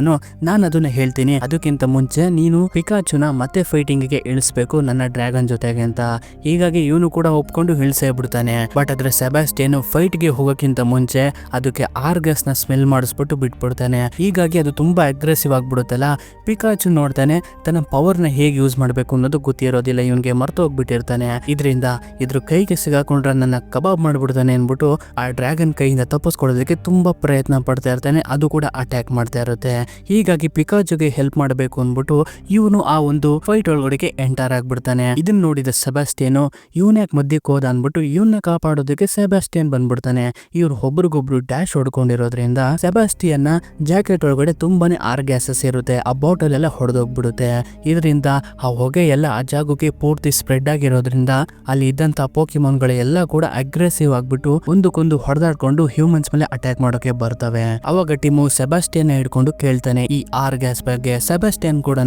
ನಾನು ಅದನ್ನ ಹೇಳ್ತೀನಿ, ಅದಕ್ಕಿಂತ ಮುಂಚೆ ನೀನು ಪಿಕಾಚುನ ಮತ್ತೆ ಫೈಟಿಂಗ್ ಗೆ ಇಳಿಸ್ಬೇಕು ನನ್ನ ಡ್ರ್ಯಾಗನ್ ಜೊತೆಗೆ ಅಂತ. ಹೀಗಾಗಿ ಇವನು ಕೂಡ ಒಪ್ಕೊಂಡು ಇಳಿಸೇ ಬಿಡ್ತಾನೆ. ಬಟ್ ಆದ್ರೆ ಸೆಬಾಸ್ಟಿಯನ್ ಫೈಟ್ ಗೆ ಹೋಗೋಕ್ಕಿಂತ ಮುಂಚೆ ಅದಕ್ಕೆ ಆರ್ ಗ್ಯಾಸ್ ನ ಸ್ಮೆಲ್ ಮಾಡಿಸ್ಬಿಟ್ಟು ಬಿಟ್ಬಿಡ್ತಾನೆ. ಹೀಗಾಗಿ ಅದು ತುಂಬಾ ಅಗ್ರೆಸಿವ್ ಆಗ್ಬಿಡುತ್ತಲ್ಲ. ಪಿಕಾಚು ನೋಡ್ತಾನೆ, ತನ್ನ ಪವರ್ ನ ಹೇಗೆ ಯೂಸ್ ಮಾಡ್ಬೇಕು ಅನ್ನೋದು ಗೊತ್ತಿರೋದಿಲ್ಲ, ಇವನ್ಗೆ ಮರ್ತು ಹೋಗ್ಬಿಟ್ಟಿರ್ತಾನೆ. ಇದರಿಂದ ಇದ್ರ ಕೈಗೆ ಸಿಗಾಕೊಂಡ್ರೆ ನನ್ನ ಕಬಾಬ್ ಮಾಡ್ಬಿಡ್ತಾನೆ ಅನ್ಬಿಟ್ಟು ಆ ಡ್ರ್ಯಾಗನ್ ಕೈಯಿಂದ ತಪ್ಪಿಸ್ಕೊಳ್ಳೋದಕ್ಕೆ ತುಂಬಾ ಪ್ರಯತ್ನ ಪಡ್ತಾ ಇರ್ತಾನೆ. ಅದು ಕೂಡ ಅಟ್ಯಾಕ್ ಮಾಡ್ತಾ ಇರುತ್ತೆ. ಹೀಗಾಗಿ ಪಿಕಾಚುಗೆ ಹೆಲ್ಪ್ ಮಾಡಬೇಕು ಅಂದ್ಬಿಟ್ಟು ಇವನು ಆ ಒಂದು ಫೈಟ್ ಒಳಗಡೆ ಎಂಟರ್ ಆಗ್ಬಿಡ್ತಾನೆ. ಇದನ್ನ ನೋಡಿದ ಸೆಬಾಸ್ಟಿಯನ್ ಇವನ್ ಯಾಕೆ ಮಧ್ಯಕ್ಕೆ ಹೋದ ಅನ್ಬಿಟ್ಟು ಇವನ್ನ ಕಾಪಾಡೋದಕ್ಕೆ ಸೆಬಾಸ್ಟಿಯನ್ ಬಂದ್ಬಿಡ್ತಾನೆ. ಇವ್ರು ಒಬ್ರಿಗೊಬ್ರು ಡ್ಯಾಶ್ ಹೊಡ್ಕೊಂಡಿರೋದ್ರಿಂದ ಸೆಬಾಸ್ಟಿಯನ್ ಜಾಕೆಟ್ ಒಳಗಡೆ ತುಂಬಾನೇ ಆರ್ ಗ್ಯಾಸಸ್ ಇರುತ್ತೆ. ಆ ಬಾಟಲ್ ಎಲ್ಲ ಹೊಡೆದೋಗ್ಬಿಡುತ್ತೆ. ಇದರಿಂದ ಆ ಹೊಗೆ ಎಲ್ಲ ಆ ಜಾಗಕ್ಕೆ ಪೂರ್ತಿ ಸ್ಪ್ರೆಡ್ ಆಗಿರೋದ್ರಿಂದ ಅಲ್ಲಿ ಇದ್ದಂತ ಪೋಕಿಮಾನ್ಗಳು ಎಲ್ಲ ಕೂಡ ಅಗ್ರೆಸಿವ್ ಆಗ್ಬಿಟ್ಟು ಒಂದಕ್ಕೊಂದು ಹೊಡೆದಾಡ್ಕೊಂಡು ಹ್ಯೂಮನ್ಸ್ ಮೇಲೆ ಅಟ್ಯಾಕ್ ಮಾಡೋಕೆ ಬರ್ತವೆ. ಅವಾಗ ಟಿಮು ಸೆಬಾಸ್ಟಿಯನ್ ಹಿಡ್ಕೊಂಡು ಕೇಳ್ತಾನೆ ಈ ಆರ್ ಗ್ಯಾಸ್ ಬಗ್ಗೆ. ಸೆಬಾಸ್ಟಿಯನ್ ಕೂಡ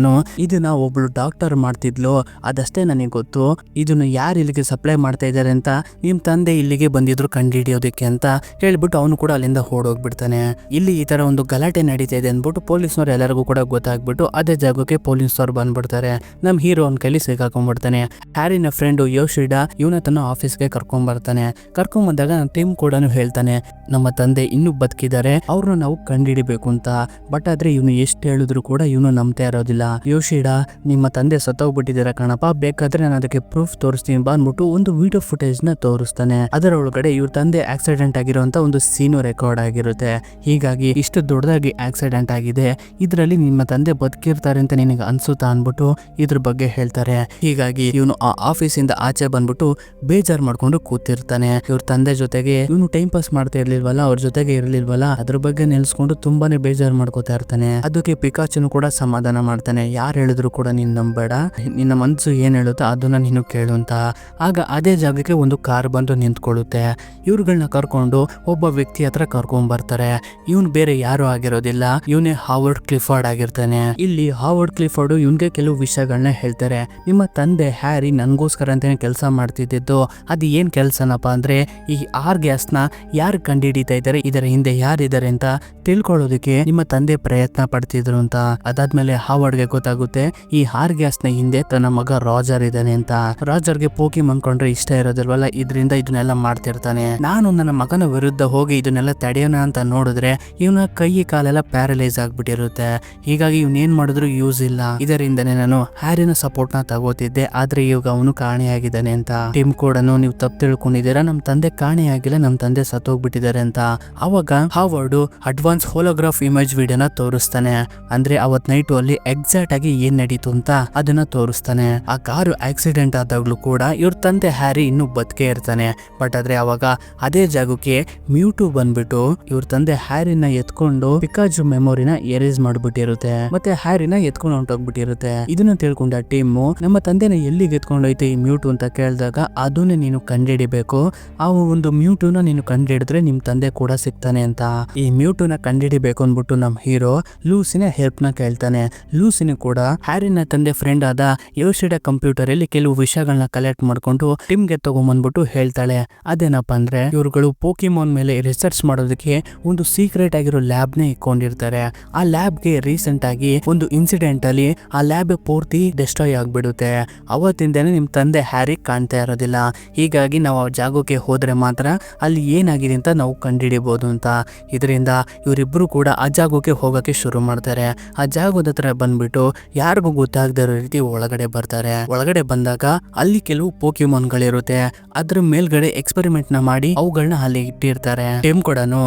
ಇದನ್ನ ಒಬ್ಳು ಡಾಕ್ಟರ್ ಮಾಡ್ತಿದ್ಲು, ಅದಷ್ಟೇ ನನಗೆ ಗೊತ್ತು. ಇದನ್ನ ಯಾರು ಇಲ್ಲಿಗೆ ಸಪ್ಲೈ ಮಾಡ್ತಾ ಇದಾರೆ ಅಂತ ನಿಮ್ ತಂದೆ ಇಲ್ಲಿಗೆ ಬಂದಿದ್ರು ಕಂಡುಹಿಡಿಯೋದಕ್ಕೆ ಅಂತ ಹೇಳ್ಬಿಟ್ಟು ಅವನು ಕೂಡ ಅಲ್ಲಿಂದ ಓಡೋಗ್ಬಿಡ್ತಾನೆ. ಇಲ್ಲಿ ಈ ತರ ಒಂದು ಗಲಾಟೆ ನಡೀತಾ ಇದೆ ಅಂದ್ಬಿಟ್ಟು ಪೊಲೀಸ್ನವ್ರು ಎಲ್ಲರಿಗೂ ಕೂಡ ಗೊತ್ತಾಗ್ಬಿಟ್ಟು ಅದೇ ಜಾಗಕ್ಕೆ ಪೊಲೀಸ್ನವ್ರು ಬಂದ್ಬಿಡ್ತಾರೆ. ನಮ್ ಹೀರೋ ಅವ್ನ ಕೈಲಿ ಸಿಕ್ಕಾಕೊಂಡ್ಬಿಡ್ತಾನೆ. ಹ್ಯಾರಿನ ಫ್ರೆಂಡ್ ಯೋಶಿಡಾ ಇವನ ತನ್ನ ಆಫೀಸ್ಗೆ ಕರ್ಕೊಂಡ್ ಬರ್ತಾನೆ. ಕರ್ಕೊಂಡ್ ಬಂದಾಗ ಟಿಮ್ ಕೂಡ ಹೇಳ್ತಾನೆ ನಮ್ಮ ತಂದೆ ಇನ್ನೂ ಬದುಕಿದ್ದಾರೆ, ಅವ್ರನ್ನ ನಾವು ಕಂಡುಹಿಡಿಬೇಕು ಅಂತ. ಬಟ್ ಆದ್ರೆ ಇವನು ಎಷ್ಟು ಹೇಳಿದ್ರು ಕೂಡ ಇವನು ನಂಬ್ತಾ ಇರೋದಿಲ್ಲ. ಯೋಶಿಡಾ ನಿಮ್ಮ ತಂದೆ ಸತ್ತೋಗ್ಬಿಟ್ಟಿದ್ದಾರೆ ಕಣಪ್ಪ, ಬೇಕಾದ್ರೆ ನಾನು ಅದಕ್ಕೆ ಪ್ರೂಫ್ ತೋರಿಸ್ತೀನಿ ಬಂದ್ಬಿಟ್ಟು ಒಂದು ವಿಡಿಯೋ ಫುಟೇಜ್ ನ ತೋರಿಸ್ತಾನೆ. ಅದರ ಒಳಗಡೆ ಇವ್ರ ತಂದೆ ಆಕ್ಸಿಡೆಂಟ್ ಆಗಿರುವಂತ ಒಂದು ಸೀನು ರೆಕಾರ್ಡ್ ಆಗಿರುತ್ತೆ. ಹೀಗಾಗಿ ಇಷ್ಟು ದೊಡ್ಡದಾಗಿ ಆಕ್ಸಿಡೆಂಟ್ ಆಗಿದೆ, ಇದರಲ್ಲಿ ನಿಮ್ಮ ತಂದೆ ಬದುಕಿರ್ತಾರೆ ಅಂತ ನಿನಗೆ ಅನ್ಸುತ್ತಾ ಅನ್ಬಿಟ್ಟು ಇದ್ರ ಬಗ್ಗೆ ಹೇಳ್ತಾರೆ. ಹೀಗಾಗಿ ಇವನು ಆ ಆಫೀಸಿಂದ ಆಚೆ ಬಂದ್ಬಿಟ್ಟು ಬೇಜಾರ್ ಮಾಡ್ಕೊಂಡು ಕೂತಿರ್ತಾನೆ. ಇವ್ರ ತಂದೆ ಜೊತೆಗೆ ಇವನು ಟೈಮ್ ಪಾಸ್ ಮಾಡ್ತಾ ಇರ್ಲಿಲ್ವಲ್ಲ, ಅವ್ರ ಜೊತೆಗೆ ಇರ್ಲಿಲ್ವಲ್ಲ, ಅದ್ರ ಬಗ್ಗೆ ನೆಲ್ಸ್ಕೊಂಡು ತುಂಬಾನೇ ಬೇಜಾರ್ ಮಾಡ್ಕೋತಾ ಇರ್ತಾನೆ. ಅದಕ್ಕೆ ಪಿಕಾಚುನು ಕೂಡ ಸಮಾಧಾನ ಮಾಡ್ತಾನೆ. ಯಾರು ಹೇಳಿದ್ರು ಕೂಡ ನೀನ್ ನಂಬೇಡ, ನಿನ್ನ ಮನ್ಸು ಏನ್ ಹೇಳುತ್ತೋ ಅದನ್ನ ನೀನು ಕೇಳು ಅಂತ. ಆಗ ಅದೇ ಜಾಗಕ್ಕೆ ಒಂದು ಕಾರ್ ಬಂದು ನಿಂತ್ಕೊಳ್ಳುತ್ತೆ. ಇವ್ರುಗಳನ್ನ ಕರ್ಕೊಂಡು ಒಬ್ಬ ವ್ಯಕ್ತಿ ಹತ್ರ ಕರ್ಕೊಂಡ್ ಬರ್ತಾರೆ. ಇವನ್ ಬೇರೆ ಯಾರು ಆಗಿರೋದಿಲ್ಲ, ಇವನೇ ಹಾವರ್ಡ್ ಕ್ಲಿಫರ್ಡ್ ಆಗಿರ್ತಾನೆ. ಇಲ್ಲಿ ಹಾವರ್ಡ್ ಕ್ಲಿಫರ್ಡ್ ಇವನ್ಗೆ ಕೆಲವು ವಿಷಯಗಳನ್ನ ಹೇಳ್ತಾರೆ. ನಿಮ್ಮ ತಂದೆ ಹ್ಯಾರಿ ನನ್ಗೋಸ್ಕರ ಅಂತಾನೆ ಕೆಲಸ ಮಾಡ್ತಿದ್ದು, ಅದು ಏನ್ ಕೆಲ್ಸನಪ್ಪ ಅಂದ್ರೆ ಈ ಆರ್ ಗ್ಯಾಸ್ ನ ಯಾರು ಕಂಡುಹಿಡಿತಾ ಇದ್ದಾರೆ, ಇದರ ಹಿಂದೆ ಯಾರಿದ್ದಾರೆ ಅಂತ ತಿಳ್ಕೊಳ್ಳೋದಕ್ಕೆ ನಿಮ್ಮ ತಂದೆ ಪ್ರಯತ್ನ ಪಡ್ತಿದ್ರು ಅಂತ. ಅದಾದ್ಮೇಲೆ ಹಾವರ್ಡ್ಗೆ ಗೊತ್ತಾಗುತ್ತೆ ಈ ಆರ್ ಗ್ಯಾಸ್ ನ ಹಿಂದೆ ತನ್ನ ಮಗ ರಾಜರ್ ಇದ್ದಾನೆ ಅಂತ. ರಾಜರ್ಗೆ ಪೋಕಿಮಾನ್ ಕೊಂಡ್ರೆ ಇಷ್ಟ ಇರೋದಿಲ್ವಲ್ಲ, ಇದರಿಂದ ಇದನ್ನೆಲ್ಲ ಮಾಡ್ತಿರ್ತಾನೆ. ನಾನು ನನ್ನ ಮಗನ ವಿರುದ್ಧ ಹೋಗಿ ಇದನ್ನೆಲ್ಲ ತಡೆಯೋಣ ಅಂತ ನೋಡಿದ್ರೆ ಇವನ ಕೈ ಕಾಲೆಲ್ಲ ಪ್ಯಾರಲೈಸ್ ಆಗ್ಬಿಟ್ಟಿರುತ್ತೆ. ಹೀಗಾಗಿ ಇವನೇನ್ ಮಾಡಿದ್ರು ಯೂಸ್ ಇಲ್ಲ. ಇದರಿಂದನೇ ನಾನು ಹ್ಯಾರಿನ ಸಪೋರ್ಟ್ ನ ತಗೋತಿದ್ದೆ, ಆದ್ರೆ ಇವಾಗ ಅವನು ಕಾಣೆಯಾಗಿದ್ದಾನೆ ಅಂತ. ಟಿಮ್ ಕೂಡ ನೀವು ತಪ್ಪು ತಿಳ್ಕೊಂಡಿದ್ದೀರಾ, ನಮ್ ತಂದೆ ಕಾಣೆಯಾಗಿಲ್ಲ, ನಮ್ ತಂದೆ ಸತ್ತೋಗ್ಬಿಟ್ಟಿದ್ದಾರೆ ಅಂತ. ಅವಾಗ ಹಾವರ್ಡ್ ಅಡ್ವಾನ್ಸ್ ಹೋಲೋಗ್ರಾಫ್ ಇಮೇಜ್ ವಿಡಿಯೋನ ತೋರಿಸ್ತಾನೆ. ಅಂದ್ರೆ ಅವತ್ ನೈಟ್ ಅಲ್ಲಿ ಎಕ್ಸಾಕ್ಟ್ ಆಗಿ ಏನ್ ನಡೀತು ಅಂತ ಅದನ್ನ ತೋರಿಸ್ತಾನೆ. ಆ ಕಾರು ಆಕ್ಸಿಡೆಂಟ್ ಆದಾಗ್ಲೂ ಕೂಡ ಇವ್ರ ತಂದೆ ಹ್ಯಾರಿ ಇನ್ನೂ ಬದುಕೇ ಇರ್ತಾನೆ. ಬಟ್ ಆದ್ರೆ ಅವಾಗ ಅದೇ ಜಾಗಕ್ಕೆ ಮ್ಯೂಟು ಬಂದ್ಬಿಟ್ಟು ಇವ್ರ ತಂದೆ ಹ್ಯಾರಿನ ಎತ್ಕೊಂಡು ಪಿಕಾಚು ಮೆಮೊರಿನ ಎರೇಸ್ ಮಾಡ್ಬಿಟ್ಟಿರುತ್ತೆ, ಮತ್ತೆ ಹ್ಯಾರಿನ ಎತ್ಕೊಂಡು ಹೊಂಟೋಗ್ಬಿಟ್ಟಿರುತ್ತೆ. ಇದನ್ನ ತಿಳ್ಕೊಂಡ ಟೀಮು ನಮ್ಮ ತಂದೆನ ಎಲ್ಲಿಗೆ ಎತ್ಕೊಂಡೋಯ್ತು ಈ ಮ್ಯೂಟು ಅಂತ ಕೇಳಿದಾಗ ಅದನ್ನೇ ನೀನು ಕಂಡುಹಿಡಿಬೇಕು, ಆ ಒಂದು ಮ್ಯೂಟುನ ನೀನು ಕಂಡುಹಿಡಿದ್ರೆ ನಿಮ್ ತಂದೆ ಕೂಡ ಸಿಗ್ತಾನೆ ಅಂತ. ಈ ಮ್ಯೂಟುನ ಕಂಡುಹಿಡಿಬೇಕು ಅಂದ್ಬಿಟ್ಟು ನಮ್ ಹೀರೋ ಲೂಸಿನ ಹೆಲ್ಪ್ ನ ಕೇಳ್ತಾನೆ. ಲೂಸಿನ ಕೂಡ ಹ್ಯಾರಿನ ತಂದೆ ಫ್ರೆಂಡ್ ಆದ ಯೋಶಿಡಾ ಕಂಪ್ಯೂಟರ್ ಅಲ್ಲಿ ಕೆಲವು ವಿಷಯಗಳನ್ನ ಕಲೆಕ್ಟ್ ಮಾಡ್ಕೊಂಡು ಟಿಮ್ಗೆ ತಗೊಂಡ್ಬಂದ್ಬಿಟ್ಟು ಹೇಳ್ತಾಳೆ. ಅದೇನಪ್ಪ ಅಂದ್ರೆ ಇವ್ರುಗಳು ಪೋಕಿಮಾನ್ ಮೇಲೆ ರಿಸರ್ಚ್ ಮಾಡೋದಕ್ಕೆ ಒಂದು ಸೀಕ್ರೆಟ್ ಆಗಿರೋ ಲ್ಯಾಬ್ ನ ಇಟ್ಕೊಂಡಿರ್ತಾರೆ. ಆ ಲ್ಯಾಬ್ಗೆ ರೀಸೆಂಟ್ ಆಗಿ ಒಂದು ಇನ್ಸಿಡೆಂಟ್ ಅಲ್ಲಿ ಆ ಲ್ಯಾಬ್ ಪೂರ್ತಿ ಡೆಸ್ಟ್ರಾಯ್ ಆಗ್ಬಿಡುತ್ತೆ. ಅವತ್ತಿಂದನೇ ನಿಮ್ ತಂದೆ ಹ್ಯಾರಿ ಕಾಣ್ತಾ ಇರೋದಿಲ್ಲ. ಹೀಗಾಗಿ ನಾವು ಆ ಜಾಗಕ್ಕೆ ಹೋದ್ರೆ ಮಾತ್ರ ಅಲ್ಲಿ ಏನಾಗಿದೆ ಅಂತ ನಾವು ಕಂಡುಹಿಡಿಬಹುದು ಅಂತ. ಇದರಿಂದ ಇವರಿಬ್ರು ಕೂಡ ಆ ಜಾಗಕ್ಕೆ ಹೋಗಕ್ಕೆ ಶುರು ಮಾಡ್ತಾರೆ. ಆ ಜಾಗದ ಹತ್ರ ಬಂದ್ಬಿಟ್ಟು ಯಾರಿಗೂ ಗೊತ್ತಾಗದ ರೀತಿ ಒಳಗಡೆ ಬರ್ತಾರೆ. ಒಳಗಡೆ ಬಂದಾಗ ಅಲ್ಲಿ ಕೆಲವು ಪೋಕಿಮಾನ್ ಗಳಿರುತ್ತೆ. ಅದ್ರ ಮೇಲ್ಗಡೆ ಎಕ್ಸ್ಪೆರಿಮೆಂಟ್ ನ ಮಾಡಿ ಅವುಗಳನ್ನ ಅಲ್ಲಿ ಇಟ್ಟಿರ್ತಾರೆ. ಟೈಮ್ ಕೂಡ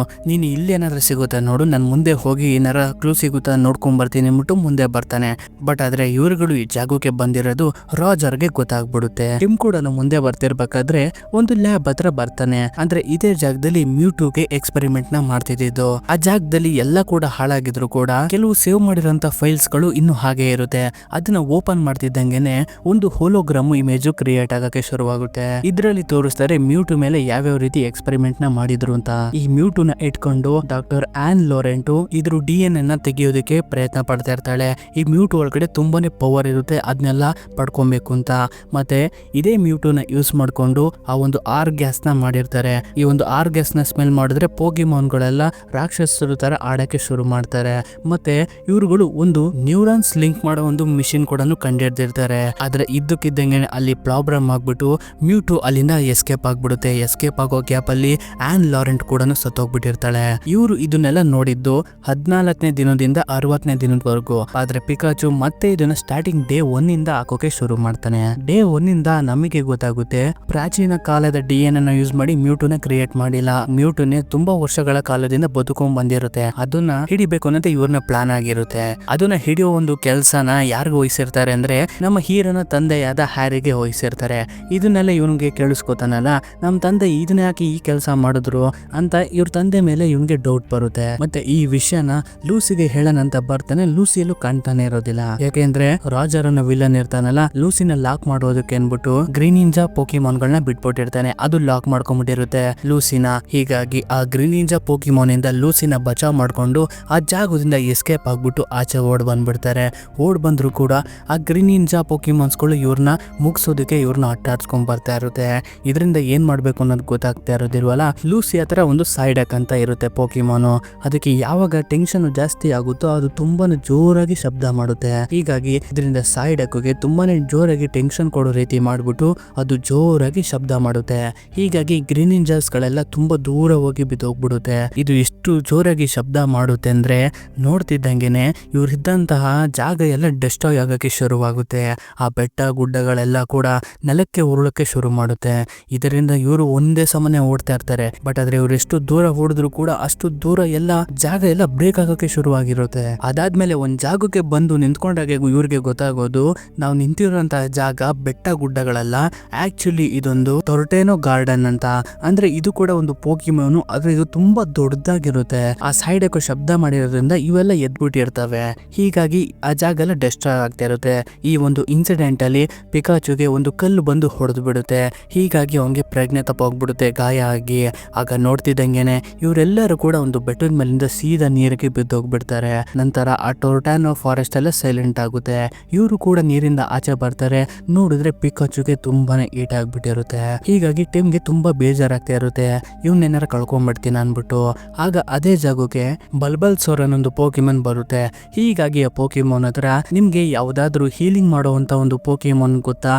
ನೀನು ಇಲ್ಲಿ ಏನಾದ್ರು ಸಿಗುತ್ತಾ ನೋಡು, ನನ್ ಮುಂದೆ ಹೋಗಿ ಏನಾರ ಕ್ಲೂ ಸಿಗುತ್ತಾ ನೋಡ್ಕೊಂಡ್ ಬರ್ತೀನಿ ಅಂದ್ಬಿಟ್ಟು ಮುಂದೆ ಬರ್ತಾನೆ. ಬಟ್ ಆದ್ರೆ ಇವ್ರುಗಳು ಈ ಜಾಗಕ್ಕೆ ಬಂದಿರೋದು ರಾಜರ್ಗೆ ಗೊತ್ತಾಗ್ಬಿಡುತ್ತೆ. ಟಿಮ್ ಕೂಡ ಮುಂದೆ ಬರ್ತಿರ್ಬೇಕಾದ್ರೆ ಒಂದು ಲ್ಯಾಬ್ ಹತ್ರ ಬರ್ತಾನೆ. ಅಂದ್ರೆ ಇದೇ ಜಾಗದಲ್ಲಿ ಮ್ಯೂಟುಗೆ ಎಕ್ಸ್ಪೆರಿಮೆಂಟ್ ನ ಮಾಡ್ತಿದ್ದು. ಆ ಜಾಗದಲ್ಲಿ ಎಲ್ಲ ಕೂಡ ಹಾಳಾಗಿದ್ರು ಕೂಡ ಕೆಲವು ಸೇವ್ ಮಾಡಿರೋಂತ ಫೈಲ್ಸ್ ಗಳು ಇನ್ನು ಹಾಗೆ ಇರುತ್ತೆ. ಅದನ್ನ ಓಪನ್ ಮಾಡ್ತಿದ್ದಂಗೆನೆ ಒಂದು ಹೋಲೋಗ್ರಾಮ್ ಇಮೇಜ್ ಕ್ರಿಯೇಟ್ ಆಗಕ್ಕೆ ಶುರುವಾಗುತ್ತೆ. ಇದ್ರಲ್ಲಿ ತೋರಿಸ್ತಾರೆ ಮ್ಯೂಟು ಮೇಲೆ ಯಾವ್ಯಾವ ರೀತಿ ಎಕ್ಸ್ಪೆರಿಮೆಂಟ್ ನ ಮಾಡಿದ್ರು ಅಂತ. ಈ ಮ್ಯೂಟುನ ಇಟ್ಕೊಂಡು ಡಾಕ್ಟರ್ ಆನ್ ಲೋರೆಂಟು ಇದ್ರ DNA ನ ತೆಗೆಯೋದಕ್ಕೆ ಪ್ರಯತ್ನ ಪಡ್ತಾ ಇರ್ತಾಳೆ. ಈ ಮ್ಯೂಟು ಒಳಗಡೆ ತುಂಬಾನೇ ಪವರ್ ಇರುತ್ತೆ, ಅದನ್ನೆಲ್ಲ ಪಡ್ಕೊಬೇಕು ಅಂತ. ಮತ್ತೆ ಇದೇ ಮ್ಯೂಟುನ ಯೂಸ್ ಮಾಡ್ಕೊಂಡು ಆ ಒಂದು ಆರ್ ಗ್ಯಾಸ್ ನ ಮಾಡಿರ್ತಾರೆ. ಈ ಒಂದು ಆರ್ ಗ್ಯಾಸ್ ನ ಸ್ಮೆಲ್ ಮಾಡಿದ್ರೆ ಪೋಕಿಮಾನ್ಗಳೆಲ್ಲ ರಾಕ್ಷಸರು ತರ ಆಡಕ್ಕೆ ಶುರು ಮಾಡ್ತಾರೆ. ಮತ್ತೆ ಇವ್ರುಗಳು ಒಂದು ನ್ಯೂರಾನ್ಸ್ ಲಿಂಕ್ ಮಾಡೋ ಒಂದು ಮಿಷಿನ್ ಕೂಡ ಕಂಡಿಡ್ದಿರ್ತಾರೆ. ಆದ್ರೆ ಇದ್ದಕ್ಕಿದ್ದಂಗೆ ಅಲ್ಲಿ ಪ್ರಾಬ್ಲಮ್ ಆಗ್ಬಿಟ್ಟು ಮ್ಯೂಟು ಅಲ್ಲಿಂದ ಎಸ್ಕೇಪ್ ಆಗ್ಬಿಡುತ್ತೆ. ಎಸ್ಕೇಪ್ ಆಗೋ ಗ್ಯಾಪ್ ಅಲ್ಲಿ ಆನ್ ಲಾರೆಂಟ್ ಕೂಡ ಸತ್ತೋಗ್ಬಿಟ್ಟಿರ್ತಾಳೆ. ಇವರು ಇದನ್ನೆಲ್ಲ ನೋಡಿದ್ದು 14ನೇ ದಿನದಿಂದ 60ನೇ ದಿನದವರೆಗೂ. ಆದ್ರೆ ಪಿಕಾಚು ಮತ್ತೆ ಇದನ್ನ ಸ್ಟಾರ್ಟಿಂಗ್ ಡೇ 1 ಇಂದ ಹಾಕೋಕೆ ಶುರು ಮಾಡ್ತಾನೆ. ಡೇ 1 ಇಂದ ನಮಗೆ ಗೊತ್ತಾಗುತ್ತೆ ಪ್ರಾಚೀನ ಕಾಲದ DNA ನ ಯೂಸ್ ಮಾಡಿ ಮ್ಯೂಟುನ ಕ್ರಿಯೇಟ್ ಮಾಡಿಲ್ಲ. ಮ್ಯೂಟುನೆ ತುಂಬಾ ವರ್ಷಗಳ ಕಾಲದಿಂದ ಬದುಕೊಂಡ್ ಬಂದಿರುತ್ತೆ. ಅದನ್ನ ಹಿಡಿಬೇಕು ಅನ್ನೋದೇ ಇವ್ರನ್ನ ಪ್ಲಾನ್ ಆಗಿರುತ್ತೆ. ಅದನ್ನ ಹಿಡಿಯೋ ಒಂದು ಕೆಲಸನ ಯಾರಿಗೂ ವಹಿಸಿರ್ತಾರೆ ಅಂದ್ರೆ ನಮ್ಮ ಹೀರೋನ ತಂದೆಯಾದ ಹ್ಯಾರಿಗೆ ವಹಿಸಿರ್ತಾರೆ. ಇದನ್ನೆಲ್ಲ ಇವನಿಗೆ ಕೇಳಿಸ್ಕೊತಾನಲ್ಲ, ನಮ್ಮ ತಂದೆ ಇದನ್ನ ಯಾಕೆ ಈ ಕೆಲಸ ಮಾಡಿದ್ರು ಅಂತ ಇವ್ರ ತಂದೆ ಮೇಲೆ ಇವನಿಗೆ ಡೌಟ್ ಬರುತ್ತೆ. ಮತ್ತೆ ಈ ವಿಷಯನ ಲೂಸಿಗೆ ಹೇಳನಂತ ಬರ್ತಾನೆ. ಲೂಸಿಯಲ್ಲೂ ಕಾಣ್ತಾನೆ ಇರೋದಿಲ್ಲ, ಯಾಕೆಂದ್ರೆ ರಾಜರ್ ಅನ್ನೋ ವಿಲನ್ ಇರ್ತಾನಲ್ಲ, ಲೂಸಿನ ಲಾಕ್ ಮಾಡೋದಕ್ಕೆ ಅನ್ಬಿಟ್ಟು ಗ್ರೀನ್ ನಿಂಜಾ ಪೋಕಿಮಾನ್ ಗಳನ್ನ ಬಿಟ್ಬಿಟ್ಟಿರ್ತಾನೆ. ಅದು ಲಾಕ್ ಮಾಡ್ಕೊಂಡ್ಬಿಟ್ಟಿರುತ್ತೆ ಲೂಸಿನ. ಹೀಗಾಗಿ ಆ ಗ್ರೀನ್ ನಿಂಜಾ ಪೋಕಿಮಾನ್ ಇಂದ ಲೂಸಿನ ಬಚಾವ್ ಮಾಡ್ಕೊಂಡು ಆ ಜಾಗದಿಂದ ಎಸ್ಕೇಪ್ ಆಗ್ಬಿಟ್ಟು ಆಚೆ ಓಡ್ ಬಂದ್ಬಿಡ್ತಾರೆ. ಓಡ್ ಬಂದ್ರು ಕೂಡ ಆ ಗ್ರೀನ್ ನಿಂಜಾ ಪೋಕಿಮಾನ್ಸ್ಗಳು ಇವ್ರನ್ನ ಮುಗಿಸೋದಕ್ಕೆ ಇವ್ರನ್ನ ಅಟ್ಟಾಡ್ಸ್ಕೊಂಡ್ ಬರ್ತಾ ಇರುತ್ತೆ. ಇದರಿಂದ ಏನ್ ಮಾಡ್ಬೇಕು ಅನ್ನೋದು ಗೊತ್ತಾಗ್ತಾ ಇರೋದಿಲ್ವಲ್ಲ. ಲೂಸಿ ಹತ್ರ ಒಂದು ಸೈಡಕ್ ಅಂತ ಇರುತ್ತೆ ಪೋಕಿಮಾನು. ಅದಕ್ಕೆ ಯಾವಾಗ ಟೆನ್ಷನ್ ಜಾಸ್ತಿ ಆಗುತ್ತೋ ಅದು ತುಂಬಾನೇ ಜೋರಾಗಿ ಶಬ್ದ ಮಾಡುತ್ತೆ. ಹೀಗಾಗಿ ಇದರಿಂದ ಸೈಡಕ್ಗೆ ತುಂಬಾನೇ ಜೋರಾಗಿ ಟೆನ್ಷನ್ ಕೊಡೋ ರೀತಿ ಮಾಡ್ಬಿಟ್ಟು ಅದು ಜೋರಾಗಿ ಶಬ್ದ ಮಾಡುತ್ತೆ. ಹೀಗಾಗಿ ಗ್ರೀನ್ ನಿಂಜಾಸ್ ಗಳೆಲ್ಲ ತುಂಬಾ ದೂರ ಹೋಗಿ ಬಿದ್ದೋಗ್ಬಿಡುತ್ತೆ. ಇದು ಎಷ್ಟು ಜೋರಾಗಿ ಶಬ್ದ ಮಾಡುತ್ತೆ ಅಂದ್ರೆ ನೋಡ್ತಿದ್ದಂಗೆನೆ ಇವ್ರಿದ್ದಂತಹ ಜಾಗ ಎಲ್ಲ ಡೆಸ್ಟ್ರಾಯ್ ಆಗಕ್ಕೆ ಶುರುವಾಗುತ್ತೆ. ಆ ಬೆಟ್ಟ ಗುಡ್ಡಗಳೆಲ್ಲ ಕೂಡ ನೆಲಕ್ಕೆ ಉರುಳಕ್ಕೆ ಶುರು ಮಾಡುತ್ತೆ. ಇದರಿಂದ ಇವರು ಒಂದೇ ಸಮನೆ ಓಡ್ತಾ ಇರ್ತಾರೆ. ಬಟ್ ಆದ್ರೆ ಇವ್ರು ಎಷ್ಟು ದೂರ ಓಡಿದ್ರು ಕೂಡ ಅಷ್ಟು ದೂರ ಎಲ್ಲ ಜಾಗ ಎಲ್ಲ ಬ್ರೇಕ್ ಆಗಕ್ಕೆ ಶುರುವಾಗಿರುತ್ತೆ. ಅದಾದ್ಮೇಲೆ ಒಂದ್ ಜಾಗಕ್ಕೆ ಬಂದು ನಿಂತ್ಕೊಂಡಾಗ ಇವ್ರಿಗೆ ಗೊತ್ತಾಗೋದು ನಾವು ನಿಂತಿರುವಂತಹ ಜಾಗ ಬೆಟ್ಟ ಗುಡ್ಡಗಳಲ್ಲ, ಆಕ್ಚುಲಿ ಇದೊಂದು ಟೊರ್ಟೇನೋ ಗಾರ್ಡನ್ ಅಂತ. ಅಂದ್ರೆ ಇದು ಕೂಡ ಒಂದು ಪೋಕಿಮಾನು, ಆದ್ರೆ ಇದು ತುಂಬಾ ದೊಡ್ಡದಾಗಿರುತ್ತೆ. ಆ ಸೈಡ್ ಶಬ್ದ ಮಾಡಿರೋದ್ರಿಂದ ಇವೆಲ್ಲ ಎದ್ಬಿಟ್ಟಿರ್ತವೆ. ಹೀಗಾಗಿ ಆ ಜಾಗ ಎಲ್ಲ ಡೆಸ್ಟ್ರಾಯ್ ಆಗ್ತಾ ಇರುತ್ತೆ. ಈ ಒಂದು ಇನ್ಸಿಡೆಂಟ್ ಅಲ್ಲಿ ಪಿಕಾಚುಗೆ ಒಂದು ಕಲ್ಲು ಬಂದು ಹೊಡೆದು ಬಿಡುತ್ತೆ. ಹೀಗಾಗಿ ಅವನಿಗೆ ಪ್ರಜ್ಞೆ ತಪ್ಪೋಗ್ಬಿಡುತ್ತೆ, ಗಾಯ ಆಗಿ. ಆಗ ನೋಡ್ತಿದ್ದಂಗೆನೆ ಇವರೆಲ್ಲರೂ ಕೂಡ ಒಂದು ಬೆಟ್ಟದ ಮೇಲಿಂದ ಸೀದಾ ನೀರಿಗೆ ಬಿದ್ದೋಗ್ಬಿಡ್ತಾರೆ. ನಂತರ ಆ ಟೊರ್ಟಾನೋ ಫಾರೆಸ್ಟ್ ಎಲ್ಲ ಸೈಲೆಂಟ್ ಆಗುತ್ತೆ. ಇವರು ಕೂಡ ನೀರಿಂದ ಆಚೆ ಬರ್ತಾರೆ. ನೋಡಿದ್ರೆ ಪಿಕಾಚುಗೆ ತುಂಬಾನೇ ಈಟ್ ಆಗ್ಬಿಟ್ಟಿರುತ್ತೆ. ಹೀಗಾಗಿ ಟಿಮ್ಗೆ ತುಂಬಾ ಬೇಜಾರಾಗ್ತಾ ಇರುತ್ತೆ, ಇವನ್ನೇನಾರ ಕಳ್ಕೊಂಡ್ಬಿಡ್ತೀನಿ ಅನ್ಬಿಟ್ಟು. ಆಗ ಅದೇ ಜಾಗಕ್ಕೆ ಬಲ್ಬಲ್ಸೋರ್ ಅನ್ನೊಂದು ಪೋಕಿಮಾನ್ ಬರುತ್ತೆ. ಹೀಗಾಗಿ ಆ ಪೋಕಿಮಾನ್ ಹತ್ರ ನಿಮ್ಗೆ ಯಾವ್ದಾದ್ರು ಹೀಲಿಂಗ್ ಮಾಡುವಂತ ಒಂದು ಪೋಕಿಮಾನ್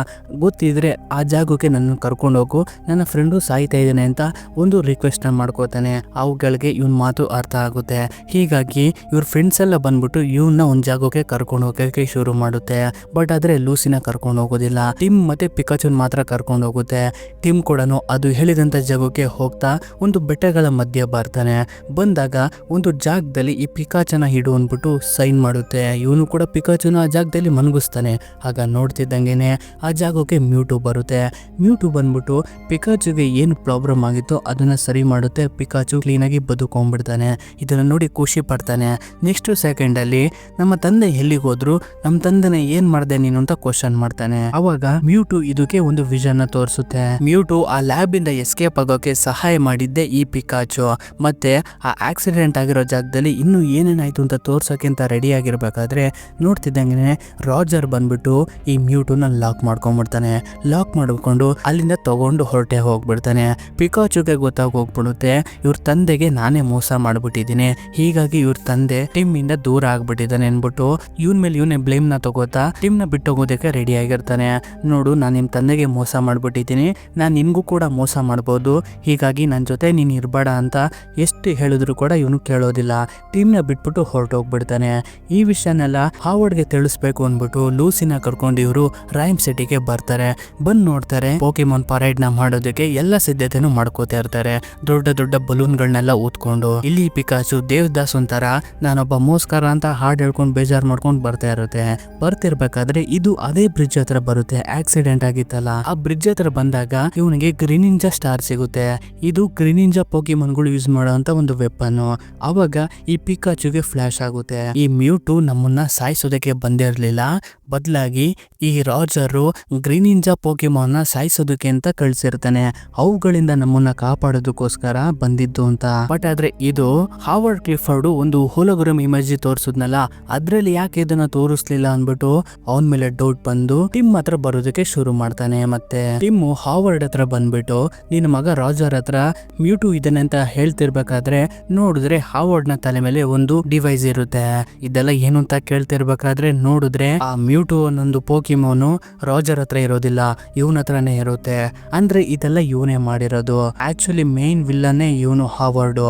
ಗೊತ್ತಿದ್ರೆ ಆ ಜಾಗಕ್ಕೆ ನನ್ನ ಕರ್ಕೊಂಡು ಹೋಗು, ನನ್ನ ಫ್ರೆಂಡು ಸಾಯ್ತಾ ಇದ್ದಾನೆ ಅಂತ ಒಂದು ರಿಕ್ವೆಸ್ಟ್ ಮಾಡ್ಕೋತಾನೆ. ಅವುಗಳಿಗೆ ಇವನ್ ಮಾತು ಅರ್ಥ ಆಗುತ್ತೆ. ಹೀಗಾಗಿ ಇವ್ರ ಫ್ರೆಂಡ್ಸ್ ಎಲ್ಲ ಬಂದ್ಬಿಟ್ಟು ಇವನ್ನ ಒಂದ್ ಜಾಗಕ್ಕೆ ಕರ್ಕೊಂಡು ಹೋಗಕ್ಕೆ ಶುರು ಮಾಡುತ್ತೆ. ಬಟ್ ಆದ್ರೆ ಲೂಸಿನ ಕರ್ಕೊಂಡು ಹೋಗೋದಿಲ್ಲ, ಟಿಮ್ ಮತ್ತೆ ಪಿಕಾಚುನ್ ಮಾತ್ರ ಕರ್ಕೊಂಡು ಹೋಗುತ್ತೆ. ಟಿಮ್ ಕೂಡ ಅದು ಹೇಳಿದಂತ ಜಾಗಕ್ಕೆ ಹೋಗ್ತಾ ಒಂದು ಬೆಟ್ಟಗಳ ಮಧ್ಯೆ ಬರ್ತಾನೆ. ಬಂದಾಗ ಒಂದು ಜಾಗದಲ್ಲಿ ಈ ಪಿಕಾಚನ ಹಿಡು ಅಂದ್ಬಿಟ್ಟು ಸೈನ್ ಮಾಡುತ್ತೆ. ಇವನು ಕೂಡ ಪಿಕಾಚುನ ಆ ಜಾಗದಲ್ಲಿ ಮನಗಿಸ್ತಾನೆ. ಆಗ ನೋಡ್ತಿದ್ದಂಗೆನೆ ಆ ಜಾಗಕ್ಕೆ ಮ್ಯೂಟು ಬರುತ್ತೆ. ಮ್ಯೂಟು ಬಂದ್ಬಿಟ್ಟು ಪಿಕಾಚುಗೆ ಏನು ಪ್ರಾಬ್ಲಮ್ ಆಗಿತ್ತು ಅದನ್ನ ಸರಿ ಮಾಡುತ್ತೆ. ಪಿಕಾಚು ಕ್ಲೀನ್ ಆಗಿ ಬದುಕೊಂಡ್ಬಿಡ್ತಾನೆ. ಇದನ್ನ ನೋಡಿ ಖುಷಿ ಪಡ್ತಾನೆ. ನೆಕ್ಸ್ಟ್ ಸೆಕೆಂಡ್ ಅಲ್ಲಿ ನಮ್ಮ ತಂದೆ ಎಲ್ಲಿಗೆ ಹೋದ್ರು, ನಮ್ಮ ತಂದೆನ ಏನ್ ಮಾಡ್ದೆ ನೀನು ಅಂತ ಕ್ವಶನ್ ಮಾಡ್ತಾನೆ. ಅವಾಗ ಮ್ಯೂಟು ಇದಕ್ಕೆ ಒಂದು ವಿಷನ್ ತೋರಿಸುತ್ತೆ. ಮ್ಯೂಟು ಆ ಲ್ಯಾಬ್ ಇಂದ ಎಸ್ಕೇಪ್ ಆಗೋಕೆ ಸಹಾಯ ಮಾಡಿದ್ದೆ ಈ ಪಿಕಾಚು. ಮತ್ತೆ ಆ ಆಕ್ಸಿಡೆಂಟ್ ಆಗಿರೋ ಜಾಗದಲ್ಲಿ ಇನ್ನು ಏನೇನಾಯ್ತು ಅಂತ ತೋರ್ಸೋಕೆ ಅಂತ ರೆಡಿ ಆಗಿರ್ಬೇಕಾದ್ರೆ ನೋಡ್ತಿದ್ದಂಗೆ ರಾಜರ್ ಬಂದ್ಬಿಟ್ಟು ಈ ಮ್ಯೂಟುನ ಲಾಕ್ ಮಾಡ್ಕೊಂಡ್ಬಿಡ್ತಾನೆ. ಲಾಕ್ ಮಾಡ್ಕೊಂಡು ಅಲ್ಲಿಂದ ತಗೊಂಡು ಹೊರಟೆ ಹೋಗ್ಬಿಡ್ತಾನೆ. ಪಿಕಾಚುಗೆ ಹೋಗ್ಬಿಡುತ್ತೆ, ಇವ್ರ ತಂದೆಗೆ ನಾನೇ ಮೋಸ ಮಾಡ್ಬಿಟ್ಟಿದ್ದೀನಿ, ಹೀಗಾಗಿ ಇವ್ರ ತಂದೆ ಟಿಮ್ ಇಂದ ದೂರ ಆಗ್ಬಿಟ್ಟಿದ್ದಾನೆ ಅನ್ಬಿಟ್ಟು ಇವನ್ ಮೇಲೆ ಇವನೇ ಬ್ಲೇಮ್ ನ ತಗೋತಾ ಟಿಮ್ ನ ಬಿಟ್ಟೋಗೋದಕ್ಕೆ ರೆಡಿ ಆಗಿರ್ತಾನೆ. ನೋಡು, ನಾನು ನಿಮ್ ತಂದೆಗೆ ಮೋಸ ಮಾಡ್ಬಿಟ್ಟಿದ್ದೀನಿ, ನಾನ್ ನಿನ್ಗೂ ಕೂಡ ಮೋಸ ಮಾಡ್ಬೋದು, ಹೀಗಾಗಿ ನನ್ನ ಜೊತೆ ನೀನ್ ಇರ್ಬೇಡ ಅಂತ ಎಷ್ಟು ಹೇಳಿದ್ರು ಕೂಡ ಇವನು ಕೇಳೋದಿಲ್ಲ. ಟೀಮ್ನ ಬಿಟ್ಬಿಟ್ಟು ಹೊರಟೋಗ್ಬಿಡ್ತಾನೆ. ಈ ವಿಷಯನೆಲ್ಲ ಹಾವರ್ಡ್ಗೆ ತಿಳಿಸ್ಬೇಕು ಅಂದ್ಬಿಟ್ಟು ಲೂಸಿನ ಕರ್ಕೊಂಡು ಇವರು ರೈಮ್ ಸಿಟಿಗೆ ಬರ್ತಾರೆ. ಬಂದ್ ನೋಡ್ತಾರೆ ಪೋಕಿಮಾನ್ ಪರೇಡ್ ನ ಮಾಡೋದಕ್ಕೆ ಎಲ್ಲ ಸಿದ್ಧತೆನೂ ಮಾಡ್ಕೋತಾ ಇರ್ತಾರೆ. ದೊಡ್ಡ ದೊಡ್ಡ ಬಲೂನ್ ಗಳನ್ನೆಲ್ಲ ಊದ್ಕೊಂಡು. ಇಲ್ಲಿ ಪಿಕಾಚು ದೇವದಾಸ್ ಒಂಥರ ನಾನೊಬ್ಬ ಮೋಸ್ಕರ ಅಂತ ಹಾಡ್ ಹೇಳ್ಕೊಂಡು ಬೇಜಾರ್ ಮಾಡ್ಕೊಂಡು ಬರ್ತಾ ಇರುತ್ತೆ. ಬರ್ತಿರ್ಬೇಕಾದ್ರೆ ಇದು ಅದೇ ಬ್ರಿಡ್ಜ್ ಹತ್ರ ಬರುತ್ತೆ, ಆಕ್ಸಿಡೆಂಟ್ ಆಗಿತ್ತಲ್ಲ. ಆ ಬ್ರಿಡ್ಜ್ ಹತ್ರ ಬಂದಾಗ ಇವನಿಗೆ ಗ್ರೀನಿಂಜಾ ಸ್ಟಾರ್ ಸಿಗುತ್ತೆ. ಇದು ಗ್ರೀನಿಂಜಾ ಪೋಕಿಮಾನ್ಗಳು ಯೂಸ್ ಮಾಡುವಂತ ಒಂದು ವೆಪನ್. ಅವಾಗ ಈ ಪಿಕಾಚುಗೆ ಫ್ಲಾಶ್ ಆಗುತ್ತೆ. ಈ ಮ್ಯೂಟು ನಮ್ಮನ್ನ ಸಾಯಿಸೋದಕ್ಕೆ ಬಂದಿರಲಿಲ್ಲ, ಬದಲಾಗಿ ಈ ರಾಜರು ಗ್ರೀನಿಂಜಾ ಪೋಕಿಮಾನ್ ನ ಸಾಯಿಸೋದಕ್ಕೆ ಅಂತ ಕಳ್ಸಿರ್ತಾನೆ. ಅವುಗಳಿಂದ ನಮ್ಮನ್ನ ಕಾಪಾಡೋದಕ್ಕೋಸ್ಕರ ಬಂದಿದ್ದು ಅಂತ. ಬಟ್ ಆದ್ರೆ ಇದು ಹಾವರ್ಡ್ ಕ್ಲಿಫರ್ಡ್ ಒಂದು ಹೋಲೋಗ್ರಾಮ್ ಇಮೇಜ್ ತೋರಿಸಿದ್ನಲ್ಲ, ಅದ್ರಲ್ಲಿ ಯಾಕೆ ಇದನ್ನ ತೋರಿಸ್ಲಿಲ್ಲ ಅನ್ಬಿಟ್ಟು ಅವನ್ ಮೇಲೆ ಡೌಟ್ ಬಂದು ಟಿಮ್ ಹತ್ರ ಬರೋದಕ್ಕೆ ಶುರು ಮಾಡ್ತಾನೆ. ಮತ್ತೆ ಟಿಮ್ ಹಾವರ್ಡ್ ಹತ್ರ ಬಂದ್ಬಿಟ್ಟು ನಿನ್ನ ಮಗ ರಾಜರ್ ಹತ್ರ ಮ್ಯೂಟು ಇದನ್ನ ಅಂತ ಹೇಳ್ತಿರ್ಬೇಕಾದ್ರೆ ನೋಡಿದ್ರೆ ಹಾವರ್ಡ್ ನ ತಲೆ ಮೇಲೆ ಒಂದು ಡಿವೈಸ್ ಇರುತ್ತೆ. ಇದೆಲ್ಲ ಏನು ಅಂತ ಕೇಳ್ತಿರ್ಬೇಕಾದ್ರೆ ನೋಡಿದ್ರೆ ಆ ಮ್ಯೂಟು ಅನ್ನೊಂದು ಪೋಕಿಮೋನು ರಾಜರ್ ಹತ್ರ ಇರೋದಿಲ್ಲ, ಇವನ ಹತ್ರನೇ ಇರುತ್ತೆ. ಅಂದ್ರೆ ಇದೆಲ್ಲ ಇವನೇ ಮಾಡಿರೋದು. ಆಕ್ಚುಲಿ ಮೇನ್ ವಿಲ್ಲನ್ನೇ ಇವನು ಹಾವರ್ಡ್,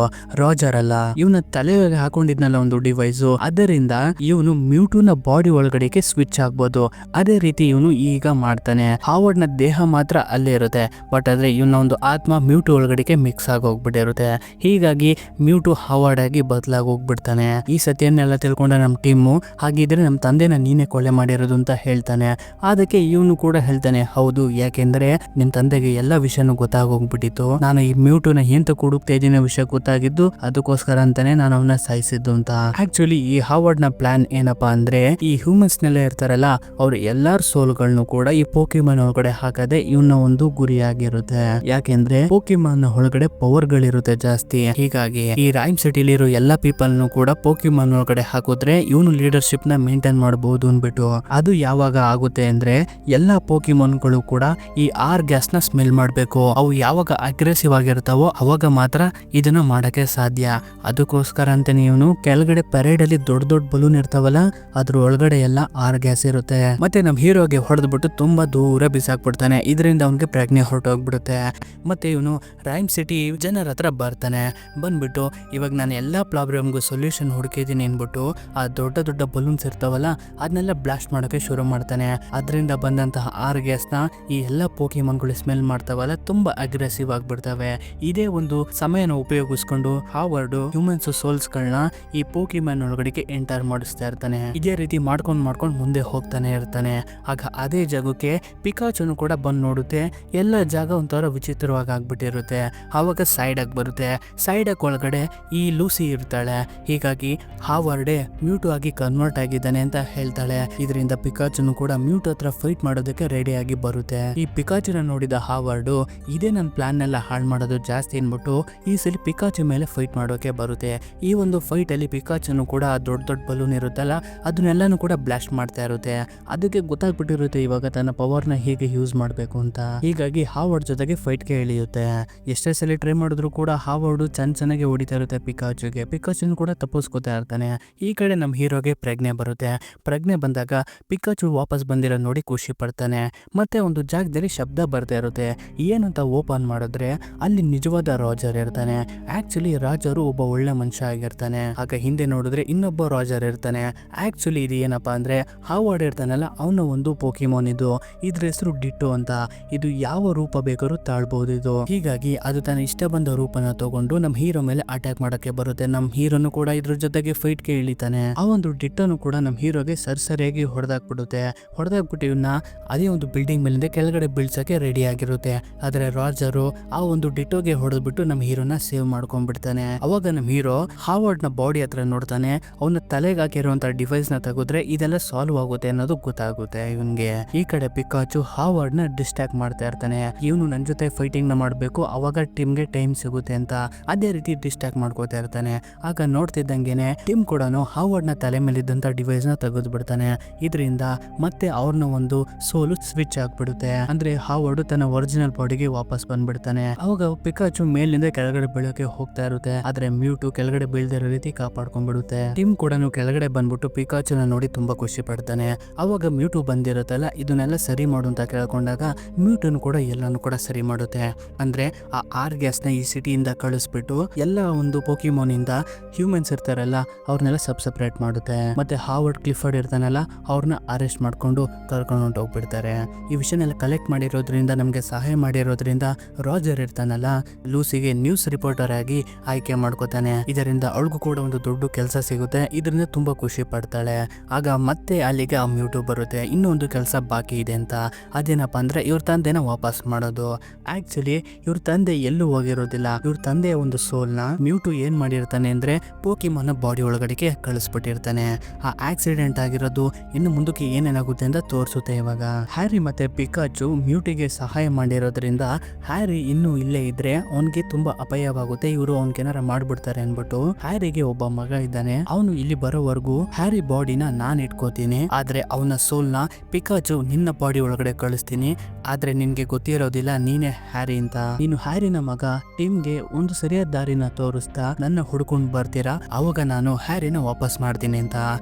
ರಾಜರ್ ಅಲ್ಲ. ಇವನ ತಲೆಗೆ ಹಾಕೊಂಡಿದ್ನಲ್ಲ ಒಂದು ಡಿವೈಸ್, ಅದರಿಂದ ಇವನು ಮ್ಯೂಟುನ ಬಾಡಿ ಒಳಗಡೆಗೆ ಸ್ವಿಚ್ ಆಗ್ಬೋದು. ಅದೇ ರೀತಿ ಇವನು ಈಗ ಮಾಡ್ತಾನೆ. ಹಾವರ್ಡ್ ನ ದೇಹ ಮಾತ್ರ ಅಲ್ಲೇ ಇರುತ್ತೆ, ಬಟ್ ಆದ್ರೆ ಇವನ ಒಂದು ಆತ್ಮ ಮ್ಯೂಟು ಒಳಗಡೆಗೆ ಮಿಕ್ಸ್ ಆಗಿ ಹೋಗ್ಬಿಟ್ಟಿರುತ್ತೆ. ಹೀಗಾಗಿ ಮ್ಯೂಟು ಹಾವರ್ಡ್ ಆಗಿ ಬದಲಾಗಿ ಹೋಗ್ಬಿಡ್ತಾನೆ. ಈ ಸತಿಯನ್ನೆಲ್ಲ ತಿಳ್ಕೊಂಡ ನಮ್ ಟೀಮು ಆ ಹಾಗಿದ್ರೆ ನಮ್ಮ ತಂದೆನ ನೀನೇ ಕೊಲೆ ಮಾಡಿರೋದು ಅಂತ ಹೇಳ್ತಾನೆ. ಅದಕ್ಕೆ ಇವನು ಕೂಡ ಹೇಳ್ತಾನೆ, ಹೌದು, ಯಾಕೆಂದ್ರೆ ನಿಮ್ ತಂದೆಗೆ ಎಲ್ಲ ವಿಷಯನೂ ಗೊತ್ತಾಗೋಗ್ಬಿಟ್ಟಿತ್ತು. ನಾನು ಈ ಮ್ಯೂಟುನ ಎಂತ ಹುಡುಕ್ತಾ ಇದ್ದೀನಿ ವಿಷಯ ಗೊತ್ತಾಗಿದ್ದು, ಅದಕ್ಕೋಸ್ಕರ ಅಂತಾನೆ ನಾನು ಅವನ್ನ ಸಾಯಿಸಿದ್ದು ಅಂತ. ಆಕ್ಚುಲಿ ಈ ಹಾವರ್ಡ್ ನ ಪ್ಲಾನ್ ಏನಪ್ಪಾ ಅಂದ್ರೆ, ಈ ಹ್ಯೂಮನ್ಸ್ ನೆಲ್ಲ ಇರ್ತಾರಲ್ಲ ಅವ್ರ ಎಲ್ಲಾರ ಸೋಲ್ಗಳನ್ನು ಕೂಡ ಈ ಪೋಕಿಮಾನ್ ಒಳಗಡೆ ಹಾಕದೆ ಇವನ ಒಂದು ಗುರಿಯಾಗಿರುತ್ತೆ. ಯಾಕೆಂದ್ರೆ ಪೋಕಿಮಾನ್ ಒಳಗಡೆ ಪವರ್ ಗಳಿರುತ್ತೆ ಜಾಸ್ತಿ. ಹೀಗಾಗಿ ಈ ರೈಮ್ ಸಿಟಿಲಿ ಇರೋ ಎಲ್ಲಾ ಪೀಪಲ್ ಕೂಡ ಪೋಕಿಮಾನ್ ಒಳಗಡೆ ಹಾಕಿದ್ರೆ ಇವನು ಲೀಡರ್ಶಿಪ್ ನ ಮೇಂಟೈನ್ ಮಾಡಬಹುದು ಅನ್ಬಿಟ್ಟು. ಅದು ಯಾವಾಗ ಆಗುತ್ತೆ ಅಂದ್ರೆ, ಎಲ್ಲಾ ಪೋಕಿಮಾನ್ ಗಳು ಕೂಡ ಈ ಆರ್ ಗ್ಯಾಸ್ ನ ಸ್ಮೆಲ್ ಮಾಡ್ಬೇಕು. ಅವು ಯಾವಾಗ ಅಗ್ರೆಸಿವ್ ಆಗಿರ್ತಾವೋ ಅವಾಗ ಮಾತ್ರ ಇದನ್ನ ಮಾಡಕ್ಕೆ ಸಾಧ್ಯ. ಅದಕ್ಕೋಸ್ಕರ ಅಂತಾನೆ ಇವನು ಕೆಳಗಡೆ ಪರೇಡ್ ಅಲ್ಲಿ ದೊಡ್ಡ ದೊಡ್ಡ ಬಲೂನ್ ಇರ್ತಾವಲ್ಲ ಅದ್ರ ಒಳಗಡೆ ಎಲ್ಲ ಆರ್ ಗ್ಯಾಸ್ ಇರುತ್ತೆ. ಮತ್ತೆ ನಮ್ ಹೀರೋಗೆ ಹೊಡೆದ್ಬಿಟ್ಟು ತುಂಬಾ ದೂರ ಬಿಸಾಕ್ಬಿಡ್ತಾನೆ. ಇದರಿಂದ ಅವನಿಗೆ ಪ್ರಜ್ಞೆ ಹೊರಟೋಗ್ಬಿಡುತ್ತೆ. ಮತ್ತೆ ಇವನು ರೈಮ್ ಸಿಟಿ ಜನರ ಹತ್ರ ಬರ್ತಾನೆ. ಬಂದ್ಬಿಟ್ಟು ಇವಾಗ ನಾನು ಎಲ್ಲಾ ಪ್ರಾಬ್ಲಮ್ಗೂ ಸೊಲ್ಯೂಷನ್ ಹುಡುಕಿದ್ದೀನಿ ಅನ್ಬಿಟ್ಟು ಆ ದೊಡ್ಡ ದೊಡ್ಡ ಬಲೂನ್ಸ್ ಇರ್ತಾವಲ್ಲ ಅದನ್ನೆಲ್ಲ ಬ್ಲಾಸ್ಟ್ ಮಾಡೋಕೆ ಶುರು ಮಾಡ್ತಾನೆ. ಅದರಿಂದ ಬಂದಂತಹ ಆರ್ ಗ್ಯಾಸ್ ನ ಈ ಎಲ್ಲಾ ಪೋಕಿಮಾನ್ಗಳು ಸ್ಮೆಲ್ ಮಾಡ್ತಾವಲ್ಲ ತುಂಬಾ ಅಗ್ರೆಸಿವ್ ಆಗ್ಬಿಡ್ತವೆ. ಇದೇ ಒಂದು ಸಮಯನ ಉಪಯೋಗಿಸ್ಕೊಂಡು ಹಾವರ್ಡ್ ಹ್ಯೂಮನ್ಸ್ ಸೋಲ್ಸ್ ಗಳನ್ನ ಈ ಪೋಕಿಮಾನ್ ಒಳಗಡೆಗೆ ಎಂಟರ್ ಮಾಡಿಸ್ತಾ ಇರ್ತಾನೆ. ಇದೇ ರೀತಿ ಮಾಡ್ಕೊಂಡ್ ಮುಂದೆ ಹೋಗ್ತಾನೆ ಇರ್ತಾನೆ. ಆಗ ಅದೇ ಜಾಗಕ್ಕೆ ಪಿಕಾಚುನು ಕೂಡ ಬಂದ್ ನೋಡುತ್ತೆ. ಎಲ್ಲ ಜಾಗ ಒಂಥರ ವಿಚಿತ್ರವಾಗಿ ಆಗ್ಬಿಟ್ಟಿರುತ್ತೆ. ಆವಾಗ ಸೈಡ್ ಆಗಿ ಬರುತ್ತೆ. ಸೈಡ್ ಆಗಿ ಒಳಗಡೆ ಈ ಲೂಸಿ ಇರ್ತಾಳೆ. ಹೀಗಾಗಿ ಹಾವರ್ಡೆ ಮ್ಯೂಟು ಆಗಿ ಕನ್ವರ್ಟ್ ಆಗಿದ್ದಾನೆ ಅಂತ ಹೇಳ್ತಾಳೆ. ಇದರಿಂದ ಪಿಕಾಚುನು ಕೂಡ ಮ್ಯೂಟು ಹತ್ರ ಫೈಟ್ ಮಾಡೋದಕ್ಕೆ ರೆಡಿ ಆಗಿ ಬರುತ್ತೆ. ಈ ಪಿಕಾಚುನ ನೋಡಿದ ಹಾವರ್ಡು ಇದೇ ನನ್ನ ಪ್ಲಾನ್ ಎಲ್ಲ ಹಾಳು ಮಾಡೋದು ಜಾಸ್ತಿ ಅನ್ಬಿಟ್ಟು ಈ ಸಲ ಪಿಕಾಚು ಮೇಲೆ ಫೈಟ್ ಮಾಡೋಕೆ ಬರುತ್ತೆ. ಈ ಒಂದು ಫೈಟ್ ಅಲ್ಲಿ ಪಿಕಾಚುನು ಕೂಡ ದೊಡ್ಡ ದೊಡ್ಡ ಬಲೂನ್ ಇರುತ್ತಲ್ಲ ಅದನ್ನೆಲ್ಲಾನು ಕೂಡ ಬ್ಲಾಸ್ಟ್ ಮಾಡ್ತಾ ಇರುತ್ತೆ. ಅದಕ್ಕೆ ಗೊತ್ತಾಗ್ಬಿಟ್ಟಿರುತ್ತೆ ಇವಾಗ ತನ್ನ ಪವರ್ ನ ಹೇಗೆ ಯೂಸ್ ಮಾಡ್ಬೇಕು ಅಂತ. ಹೀಗಾಗಿ ಹಾವರ್ಡ್ ಜೊತೆಗೆ ಫೈಟ್ ಗೆ ಇಳಿಯುತ್ತೆ. ಎಷ್ಟೇ ಸಲ ಟ್ರೈ ಮಾಡಿದ್ರು ಕೂಡ ಹಾವರ್ಡ್ ಚೆನ್ನಾಗಿ ಹೊಡಿತಾ ಇರುತ್ತೆ ಪಿಕಾಚುಗೆ. ಪಿಕಾಚುನು ಕೂಡ ತಪ್ಪಿಸ್ಕೊತಾ ಇರ್ತಾನೆ. ಈ ಕಡೆ ನಮ್ಮ ಹೀರೋಗೆ ಪ್ರಜ್ಞೆ ಬರುತ್ತೆ. ಪ್ರಜ್ಞೆ ಬಂದಾಗ ಪಿಕಾಚು ವಾಪಸ್ ಬಂದಿರೋ ನೋಡಿ ಖುಷಿ ಪಡ್ತಾನೆ. ಮತ್ತೆ ಒಂದು ಜಾಗದಲ್ಲಿ ಶಬ್ದ ಬರ್ತಾ ಇರುತ್ತೆ. ಏನಂತ ಓಪನ್ ಮಾಡಿದ್ರೆ ಅಲ್ಲಿ ನಿಜವಾದ ರಾಜರ್ ಇರ್ತಾನೆ. ಆಕ್ಚುಲಿ ರಾಜರು ಒಬ್ಬ ಒಳ್ಳೆ ಮನುಷ್ಯ ಆಗಿರ್ತಾನೆ. ಆಗ ಹಿಂದೆ ನೋಡಿದ್ರೆ ಇನ್ನೊಬ್ಬ ರಾಜರ್ ಇರ್ತಾನೆ. ಆಕ್ಚುಲಿ ಇದು ಏನಪ್ಪಾ ಅಂದ್ರೆ, ಹಾವರ್ಡ್ ಇರ್ತಾನಲ್ಲ ಅವನ ಒಂದು ಪೋಕಿಮೋನ್ ಇದು. ಇದ್ರ ಹೆಸರು ಡಿಟ್ಟೋ ಅಂತ. ಇದು ಯಾವ ರೂಪ ಬೇಕಾದ್ರೂ ತಾಳ್ಬಹುದು ಇದು. ಹೀಗಾಗಿ ಅದು ತನ್ನ ಇಷ್ಟ ಬಂದ ರೂಪನ ತಗೊಂಡು ನಮ್ಮ ಹೀರೋ ಮೇಲೆ ಅಟ್ಯಾಕ್ ಮಾಡಕ್ಕೆ ಬರುತ್ತೆ. ನಮ್ಮ ಹೀರೋನು ಕೂಡ ಇದ್ರ ಜೊತೆಗೆ ಫೈಟ್ ಗೆ ಇಳಿತಾನೆ. ಆ ಒಂದು ಡಿಟ್ಟೋನು ಕೂಡ ನಮ್ಮ ಹೀರೋಗೆ ಸರಿಯಾಗಿ ಹೊಡೆದಾಕ್ಬಿಡುತ್ತೆ. ಹೊಡೆದಾಕ್ಬಿಟ್ಟು ಇವನ್ನ ಅದೇ ಒಂದು ಬಿಲ್ಡಿಂಗ್ ಮೇಲಿಂದ ಕೆಳಗಡೆ ಬೀಳ್ಸಕ್ಕೆ ರೆಡಿ ಆಗಿರುತ್ತೆ. ಆದ್ರೆ ರಾಜರು ಆ ಒಂದು ಡಿಟ್ಟೋಗೆ ಹೊಡೆದ್ಬಿಟ್ಟು ನಮ್ಮ ಹೀರೋನ ಸೇವ್ ಮಾಡ್ಕೊಂಡ್ಬಿಡ್ತಾನೆ. ಅವಾಗ ನಮ್ಮ ಹೀರೋ ಹಾವರ್ಡ್ ನ ಬಾಡಿ ಹತ್ರ ನೋಡ್ತಾನೆ. ಅವನ ತಲೆಗೆ ಹಾಕಿರುವಂತ ಡಿವೈಸ್ ನ ತೆಗೆದ್ರೆ ಇದೆಲ್ಲ ಸಾಲ್ವ್ ಆಗುತ್ತೆ ಅನ್ನೋದು ಗೊತ್ತಾಗುತ್ತೆ ಇವನ್ಗೆ. ಈ ಕಡೆ ಪಿಕಾಚು ಹಾವರ್ಡ್ ನ ಡಿಸ್ಟ್ರಾಕ್ಟ್ ಮಾಡ್ತಾ ಇರ್ತಾನೆ. ಇವನು ನನ್ನ ಜೊತೆ ಫೈಟಿಂಗ್ ನ ಮಾಡ್ಬೇಕು, ಅವಾಗ ಟಿಮ್ಗೆ ಟೈಮ್ ಸಿಗುತ್ತೆ ಅಂತ ಅದೇ ರೀತಿ ಡಿಸ್ಟ್ರಾಕ್ಟ್ ಮಾಡ್ಕೋತಾ ಇರ್ತಾನೆ. ಆಗ ನೋಡ್ತಿದ್ದಂಗೆನೆ ಟಿಮ್ ಕೂಡ ಹಾವರ್ಡ್ ನ ತಲೆ ಮೇಲಿದ್ದಂತ ಡಿವೈಸ್ ನ ತೆಗೆದು ಬಿಡ್ತಾನೆ. ಇದರಿಂದ ಮತ್ತೆ ಅವ್ರನ್ನ ಒಂದು ಸೋಲು ಸ್ವಿಚ್ ಆಗ್ಬಿಡುತ್ತೆ. ಅಂದ್ರೆ ಹಾವರ್ಡ್ ತನ್ನ ಒರಿಜಿನಲ್ ಬಾಡಿಗೆ ವಾಪಸ್ ಬಂದ್ಬಿಡ್ತಾನೆ. ಅವಾಗ ಪಿಕಾಚು ಮೇಲಿಂದ ಕೆಳಗಡೆ ಬೀಳಕ್ಕೆ ಹೋಗ್ತಾ ಇರುತ್ತೆ. ಆದ್ರೆ ಮ್ಯೂಟು ಕೆಳಗಡೆ ಬೀಳ್ದಿರೋ ರೀತಿ ಕಾಪಾಡ್ಕೊಂಡ್ಬಿಡುತ್ತೆ. ಟಿಮ್ ಕೂಡ ಕೆಳಗಡೆ ಬಂದ್ಬಿಟ್ಟು ಪಿಕಾಚುನ ನೋಡಿ ತುಂಬಾ ಖುಷಿ ಪಡ್ತಾನೆ. ಅವಾಗ ಮ್ಯೂಟು ಬಂದಿರುತ್ತಲ್ಲ ಇದನ್ನೆಲ್ಲ ಸರಿ ಮಾಡು ಅಂತ ಕೇಳ್ಕೊಂಡಾಗ ಮ್ಯೂಟನ್ ಕೂಡ ಎಲ್ಲಾನು ಕೂಡ ಸರಿ ಮಾಡುತ್ತೆ. ಅಂದ್ರೆ ಆ ಆರ್ ಗ್ಯಾಸ್ ನ ಈ ಸಿಟಿಯಿಂದ ಕಳಿಸ್ಬಿಟ್ಟು ಎಲ್ಲ ಒಂದು ಪೋಕಿಮೋನ್ ಇಂದ ಹ್ಯೂಮನ್ಸ್ ಇರ್ತಾರಲ್ಲ ಅವ್ರನ್ನೆಲ್ಲ ಸಪ್ರೇಟ್ ಮಾಡುತ್ತೆ. ಮತ್ತೆ ಹಾವರ್ಡ್ ಕ್ಲಿಫರ್ಡ್ ಇರ್ತಾನಲ್ಲ ಅವ್ರನ್ನ ಅರೆಸ್ಟ್ ಮಾಡ್ಕೊಂಡು ಕರ್ಕೊಂಡು ಹೋಗ್ಬಿಡ್ತಾರೆ. ಈ ವಿಷಯನೆಲ್ಲ ಕಲೆಕ್ಟ್ ಮಾಡಿರೋದ್ರಿಂದ ನಮ್ಗೆ ಸಹಾಯ ಮಾಡಿರೋದ್ರಿಂದ ರಾಜರ್ ಇರ್ತಾನಲ್ಲ ಲೂಸಿಗೆ ನ್ಯೂಸ್ ರಿಪೋರ್ಟರ್ ಆಗಿ ಆಯ್ಕೆ ಮಾಡ್ಕೋತಾನೆ. ಇದರಿಂದ ಅವಳಿಗೂ ಕೂಡ ಒಂದು ದೊಡ್ಡ ಕೆಲಸ ಸಿಗುತ್ತೆ. ಇದರಿಂದ ತುಂಬಾ ಖುಷಿ ಪಡ್ತಾಳೆ. ಆಗ ಮತ್ತೆ ಅಲ್ಲಿಗೆ ಆ ಮ್ಯೂಟು ಬರುತ್ತೆ. ಇನ್ನೊಂದು ಕೆಲಸ ಬಾಕಿ ಇದೆ ಅಂತ. ಅದೇನಪ್ಪ ಅಂದ್ರೆ ಇವ್ರ ತಂದೆನ ವಾಪಸ್ ಮಾಡೋದು. ಆಕ್ಚುಲಿ ಇವ್ರ ತಂದೆ ಎಲ್ಲೂ ಹೋಗಿರೋದಿಲ್ಲ. ಇವ್ರ ತಂದೆಯ ಒಂದು ಸೋಲ್ ನ ಮ್ಯೂಟು ಏನ್ ಮಾಡಿರ್ತಾನೆ ಅಂದ್ರೆ ಪೋಕಿಮಾನ್ ಬಾಡಿ ಒಳಗಡೆಗೆ ಕಳಿಸ್ಬಿಟ್ಟಿರ್ತಾನೆ. ಆ ಆಕ್ಸಿಡೆಂಟ್ ಆಗಿರೋದು ಇನ್ನು ಮುಂದಕ್ಕೆ ಏನೇನಾಗುತ್ತೆ ಅಂತ ತೋರಿಸುತ್ತೆ. ಇವಾಗ ಹ್ಯಾರಿ ಮತ್ತೆ ಪಿಕಾಚು ಮ್ಯೂಟಿಗೆ ಸಹಾಯ ಮಾಡಿರೋದ್ರಿಂದ ಹ್ಯಾರಿ ಇನ್ನೂ ಇಲ್ಲೇ ಇದ್ರೆ ಅವನ್ಗೆ ತುಂಬಾ ಅಪಾಯವಾಗುತ್ತೆ. ಇವರು ಅವನ್ಗೇನಾರ ಮಾಡ್ಬಿಡ್ತಾರೆ ಅನ್ಬಿಟ್ಟು ಹ್ಯಾರಿಗೆ ಒಬ್ಬ ಮಗ ಇದ್ದಾನೆ. ಅವನು ಇಲ್ಲಿ ಬರೋವರೆಗೂ ಹ್ಯಾರಿ ಬಾಡಿನ ನಾನ್ ಇಟ್ಕೋತೀನಿ. ಆದ್ರೆ ಅವನ ಸೋಲ್ ನ ಪಿಕಾಚು ನಿನ್ನ ಬಾಡಿ ಒಳಗಡೆ ಕಳಿಸ್ತೀನಿ. ಆದ್ರೆ ನಿನ್ಗೆ ಗೊತ್ತಿರೋದಿಲ್ಲ ನೀನೇ ಹ್ಯಾರಿ ಅಂತ. ನೀನು ಹ್ಯಾರಿನ ಮಗ ಟಿಮ್ಗೆ ಒಂದು ಸರಿಯಾದ ದಾರಿನ ತೋರಿಸ್ತಾ ನನ್ನ ಹುಡ್ಕೊಂಡ್ ಬರ್ತೀರಾ, ಅವಾಗ ನಾನು ಹ್ಯಾರಿನ ವಾಪಸ್ ಮಾಡ್ತೀನಿ ಅಂತ.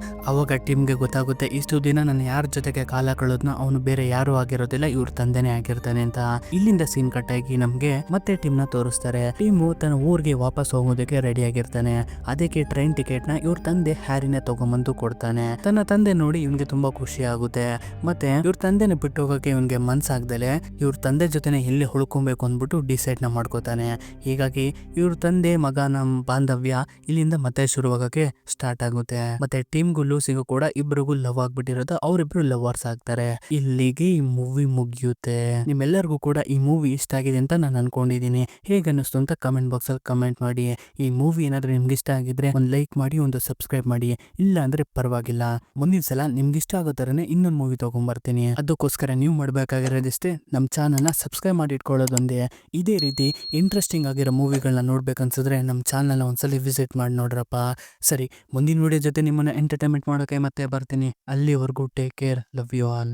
ಅವಾಗ ಟಿಮ್ಗೆ ಗೊತ್ತಾಗುತ್ತೆ ಇಷ್ಟು ದಿನ ನಾನು ಯಾರ ಜೊತೆಗೆ ಕಾಲ ಕಳೆದ್ನ ಅವನು ಬೇರೆ ಯಾರು ಆಗಿರೋದಿಲ್ಲ, ಇವ್ರ ತಂದೆನೇ ಆಗಿರ್ತಾನೆ ಅಂತ. ಇಲ್ಲಿಂದ ಸೀನ್ ಕಟ್ ಆಗಿ ನಮ್ಗೆ ಮತ್ತೆ ಟಿಮ್ ನ ತೋರಿಸ್ತಾರೆ. ಟಿಮು ತನ್ನ ಊರಿಗೆ ವಾಪಸ್ ಹೋಗೋದಕ್ಕೆ ರೆಡಿ ಆಗಿರ್ತಾನೆ. ಅದಕ್ಕೆ ಟ್ರೈನ್ ಟಿಕೆಟ್ ನ ಇವ್ರ ತಂದೆ ಹ್ಯಾರಿನ ತಗೊಂಬಂದು ಕೊಡ್ತಾನೆ. ತನ್ನ ತಂದೆ ನೋಡಿ ಇವನ್ಗೆ ತುಂಬಾ ಖುಷಿ ಆಗುತ್ತೆ. ಮತ್ತೆ ಇವ್ರ ತಂದೆನ ಬಿಟ್ಟು ಹೋಗಕ್ಕೆ ಇವನ್ಗೆ ಮನ್ಸಾಗ್ದಲೆ ಇವ್ರ ತಂದೆ ಜೊತೆನೆ ಎಲ್ಲಿ ಉಳ್ಕೊಬೇಕು ಅಂದ್ಬಿಟ್ಟು ಡಿಸೈಡ್ ನ ಮಾಡ್ಕೋತಾನೆ. ಹೀಗಾಗಿ ಇವ್ರ ತಂದೆ ಮಗನ ಬಾಂಧವ್ಯ ಇಲ್ಲಿಂದ ಮತ್ತೆ ಶುರುವಾಗಕ್ಕೆ ಸ್ಟಾರ್ಟ್ ಆಗುತ್ತೆ. ಮತ್ತೆ ಟೀಮ್ಗೂ ಲೂಸಿಗೂ ಕೂಡ ಇಬ್ರಿಗೂ ಲವ್ ಆಗ್ಬಿಟ್ಟಿರೋದು, ಅವರಿಬ್ರು ಲವರ್ಸ್ ಆಗ್ತಾರೆ. ಇಲ್ಲಿಗೆ ಈ ಮೂವಿ ಮುಗಿಯುತ್ತೆ. ನಿಮ್ಮೆಲ್ಲರಿಗೂ ಕೂಡ ಈ ಮೂವಿ ಇಷ್ಟ ಆಗಿದೆ ಅಂತ ನಾನು ಅನ್ಕೊಂಡಿದೀನಿ. ಹೇಗೆ ಅನ್ನಿಸ್ತು ಅಂತ ಕಮೆಂಟ್ ಬಾಕ್ಸ್ ಅಲ್ಲಿ ಕಮೆಂಟ್ ಮಾಡಿ. ಈ ಮೂವಿ ಏನಾದ್ರೂ ನಿಮ್ಗೆ ಇಷ್ಟ ಆಗಿದ್ರೆ ಒಂದು ಲೈಕ್ ಮಾಡಿ, ಒಂದು ಸಬ್ಸ್ಕ್ರೈಬ್ ಮಾಡಿ. ಇಲ್ಲ ಅಂದ್ರೆ ಪರವಾಗಿಲ್ಲ, ಮುಂದಿನ ಸಲ ನಿಮ್ಗೆ ಇಷ್ಟ ಆಗೋ ತರನೇ ಇನ್ನೊಂದು ಮೂವಿ ತಗೊಂಡ್ಬರ್ತೀನಿ. ಅದಕ್ಕೋಸ್ಕರ ನೀವು ಮಾಡ್ಬೇಕಾಗಿರೋದಿಷ್ಟೇ, ನಮ್ಮ ಚಾನಲ್ನ ಸಬ್ಸ್ಕ್ರೈಬ್ ಮಾಡಿ ಇಟ್ಕೊಳ್ಳೋದೊಂದೇ. ಇದೇ ರೀತಿ ಇಂಟ್ರೆಸ್ಟಿಂಗ್ ಆಗಿರೋ ಮೂವಿಗಳನ್ನ ನೋಡ್ಬೇಕನ್ಸಿದ್ರೆ ನಮ್ಮ ಚಾನಲ್ನ ಒಂದ್ಸಲಿ ವಿಸಿಟ್ ಮಾಡಿ ನೋಡ್ರಪ್ಪ. ಸರಿ, ಮುಂದಿನ ವಿಡಿಯೋ ಜೊತೆ ನಿಮ್ಮನ್ನ ಎಂಟರ್ಟೈನ್ಮೆಂಟ್ ಮಾಡೋಕೆ ಮತ್ತೆ ಬರ್ತೀನಿ. ಅಲ್ಲಿವರೆಗೂ take care, love you all.